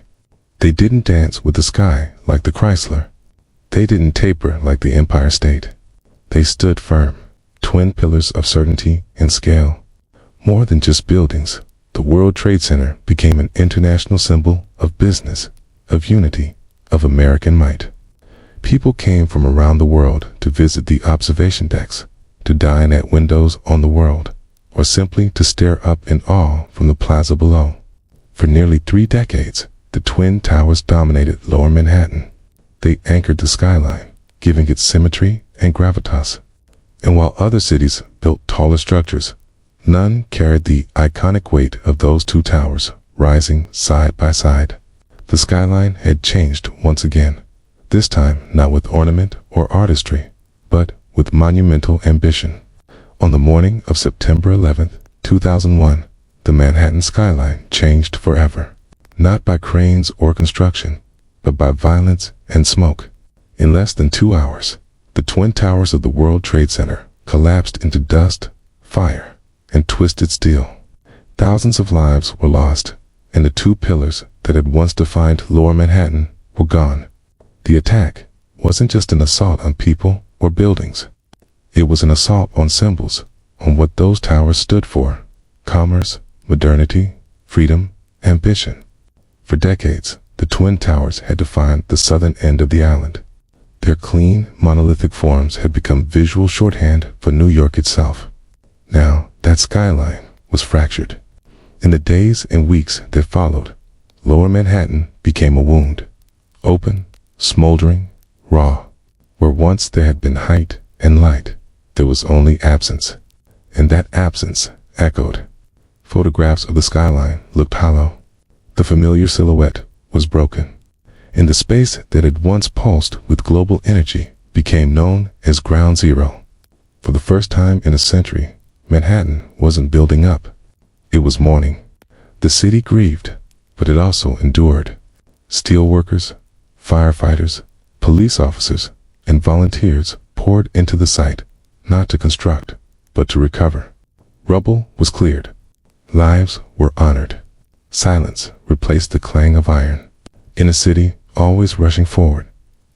They didn't dance with the sky like the Chrysler. They didn't taper like the Empire State. They stood firm, twin pillars of certainty and scale. More than just buildings, the World Trade Center became an international symbol of business, of unity, of American might. People came from around the world to visit the observation decks, to dine at windows on the world, or simply to stare up in awe from the plaza below. For nearly 3 decades, the Twin Towers dominated Lower Manhattan. They anchored the skyline, giving it symmetry and gravitas. And while other cities built taller structures, none carried the iconic weight of those 2 towers, rising side by side. The skyline had changed once again, this time not with ornament or artistry, but with monumental ambition. On the morning of September 11, 2001, the Manhattan skyline changed forever, not by cranes or construction, but by violence and smoke. In less than 2 hours, the Twin Towers of the World Trade Center collapsed into dust, fire, and twisted steel. Thousands of lives were lost, and the 2 pillars that had once defined Lower Manhattan were gone. The attack wasn't just an assault on people or buildings. It was an assault on symbols, on what those towers stood for: commerce, modernity, freedom, ambition. For decades, the Twin Towers had defined the southern end of the island. Their clean, monolithic forms had become visual shorthand for New York itself. Now, that skyline was fractured. In the days and weeks that followed, Lower Manhattan became a wound. Open, smoldering, raw. Where once there had been height and light, there was only absence. And that absence echoed. Photographs of the skyline looked hollow. The familiar silhouette was broken. And the space that had once pulsed with global energy became known as Ground Zero. For the first time in a century, Manhattan wasn't building up. It was mourning. The city grieved, but it also endured. Steelworkers, firefighters, police officers, and volunteers poured into the site, not to construct, but to recover. Rubble was cleared. Lives were honored. Silence replaced the clang of iron. In a city always rushing forward,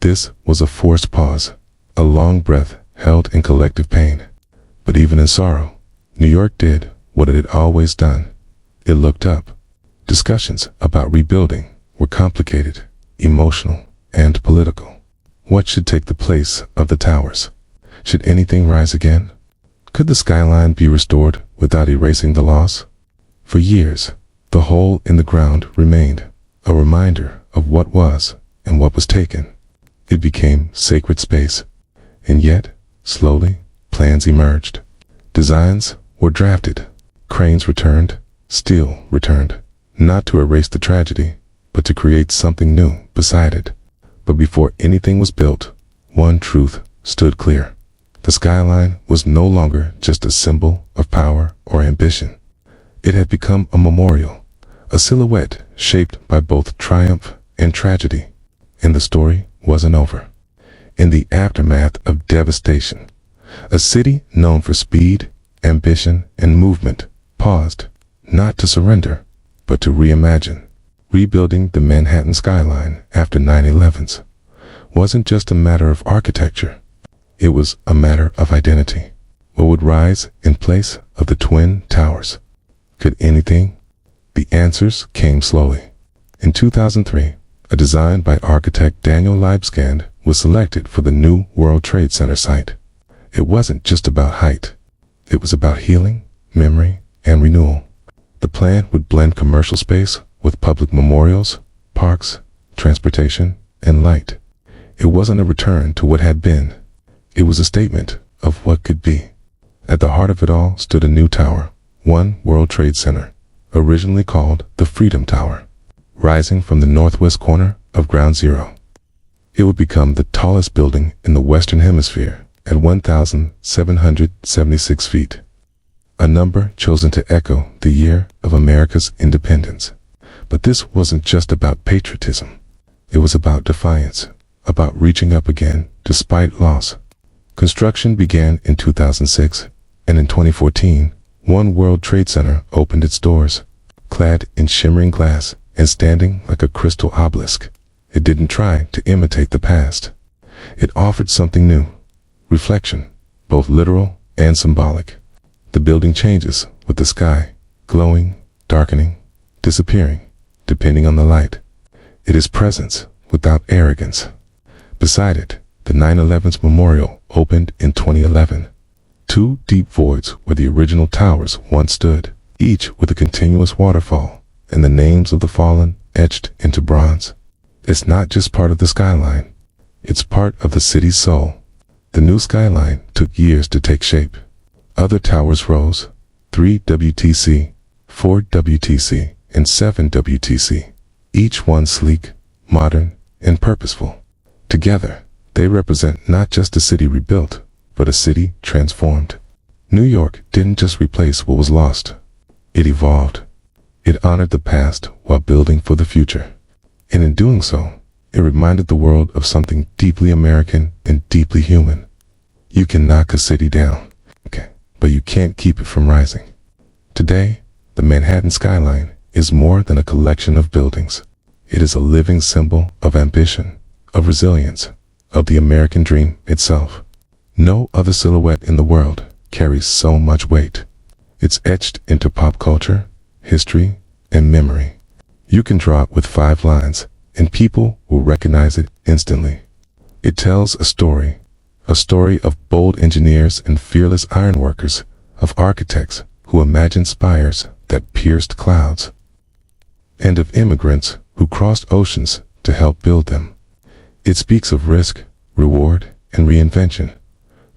this was a forced pause, a long breath held in collective pain. But even in sorrow, New York did what it had always done. It looked up. Discussions about rebuilding were complicated, emotional, and political. What should take the place of the towers? Should anything rise again? Could the skyline be restored without erasing the loss? For years, the hole in the ground remained, a reminder of what was and what was taken. It became sacred space. And yet, slowly, plans emerged. Designs were drafted. Cranes returned. Steel returned. Not to erase the tragedy, but to create something new beside it. But before anything was built, one truth stood clear. The skyline was no longer just a symbol of power or ambition. It had become a memorial, a silhouette shaped by both triumph and tragedy. And the story wasn't over. In the aftermath of devastation, a city known for speed, ambition, and movement paused, not to surrender, but to reimagine. Rebuilding the Manhattan skyline after 9/11 wasn't just a matter of architecture. It was a matter of identity. What would rise in place of the Twin Towers? Could anything? The answers came slowly. In 2003, a design by architect Daniel Libeskind was selected for the new World Trade Center site. It wasn't just about height. It was about healing, memory, and renewal. The plan would blend commercial space with public memorials, parks, transportation, and light. It wasn't a return to what had been. It was a statement of what could be. At the heart of it all stood a new tower, One World Trade Center, originally called the Freedom Tower, rising from the northwest corner of Ground Zero. It would become the tallest building in the Western Hemisphere at 1,776 feet, a number chosen to echo the year of America's independence. But this wasn't just about patriotism. It was about defiance, about reaching up again despite loss. Construction began in 2006, and in 2014, One World Trade Center opened its doors, clad in shimmering glass and standing like a crystal obelisk. It didn't try to imitate the past. It offered something new, reflection, both literal and symbolic. The building changes with the sky, glowing, darkening, disappearing, depending on the light. It is presence without arrogance. Beside it, the 9/11 memorial opened in 2011. Two deep voids where the original towers once stood, each with a continuous waterfall and the names of the fallen etched into bronze. It's not just part of the skyline. It's part of the city's soul. The new skyline took years to take shape. Other towers rose, 3 WTC, 4 WTC, and 7 WTC, each one sleek, modern, and purposeful. Together, they represent not just a city rebuilt, but a city transformed. New York didn't just replace what was lost. It evolved. It honored the past while building for the future. And in doing so, it reminded the world of something deeply American and deeply human. You can knock a city down, but you can't keep it from rising. Today, the Manhattan skyline is more than a collection of buildings. It is a living symbol of ambition, of resilience, of the American dream itself. No other silhouette in the world carries so much weight. It's etched into pop culture, history, and memory. You can draw it with 5 lines, and people will recognize it instantly. It tells a story of bold engineers and fearless ironworkers, of architects who imagined spires that pierced clouds, and of immigrants who crossed oceans to help build them. It speaks of risk, reward, and reinvention,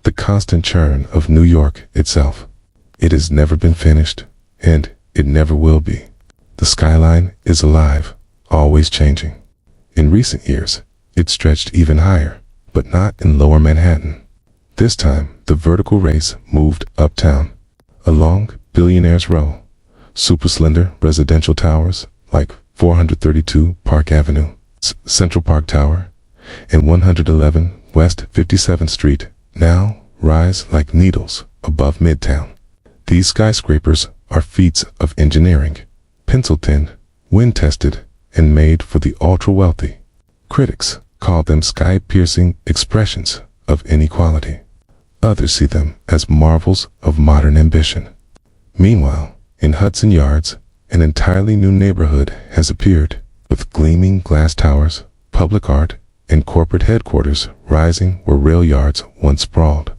the constant churn of New York itself. It has never been finished, and it never will be. The skyline is alive, always changing. In recent years, it stretched even higher, but not in Lower Manhattan. This time, the vertical race moved uptown, along Billionaire's Row, super slender residential towers like 432 Park Avenue, Central Park Tower, and 111 West 57th Street now rise like needles above Midtown. These skyscrapers are feats of engineering, pencil-thin, wind-tested, and made for the ultra-wealthy. Critics call them sky-piercing expressions of inequality. Others see them as marvels of modern ambition. Meanwhile, in Hudson Yards, an entirely new neighborhood has appeared, with gleaming glass towers, public art, and corporate headquarters rising where rail yards once sprawled.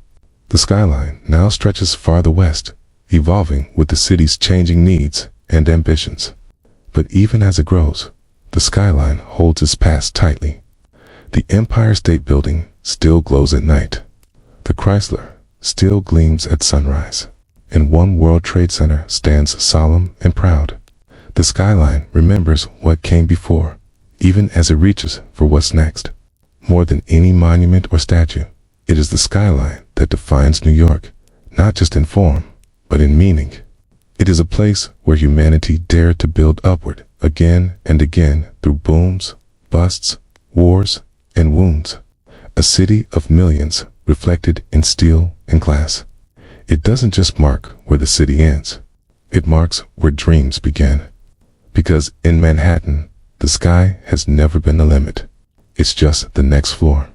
The skyline now stretches farther west, evolving with the city's changing needs and ambitions. But even as it grows, the skyline holds its past tightly. The Empire State Building still glows at night. The Chrysler still gleams at sunrise. And One World Trade Center stands solemn and proud. The skyline remembers what came before, even as it reaches for what's next. More than any monument or statue, it is the skyline that defines New York, not just in form, but in meaning. It is a place where humanity dared to build upward again and again through booms, busts, wars, and wounds. A city of millions reflected in steel and glass. It doesn't just mark where the city ends. It marks where dreams begin. Because in Manhattan, the sky has never been the limit. It's just the next floor.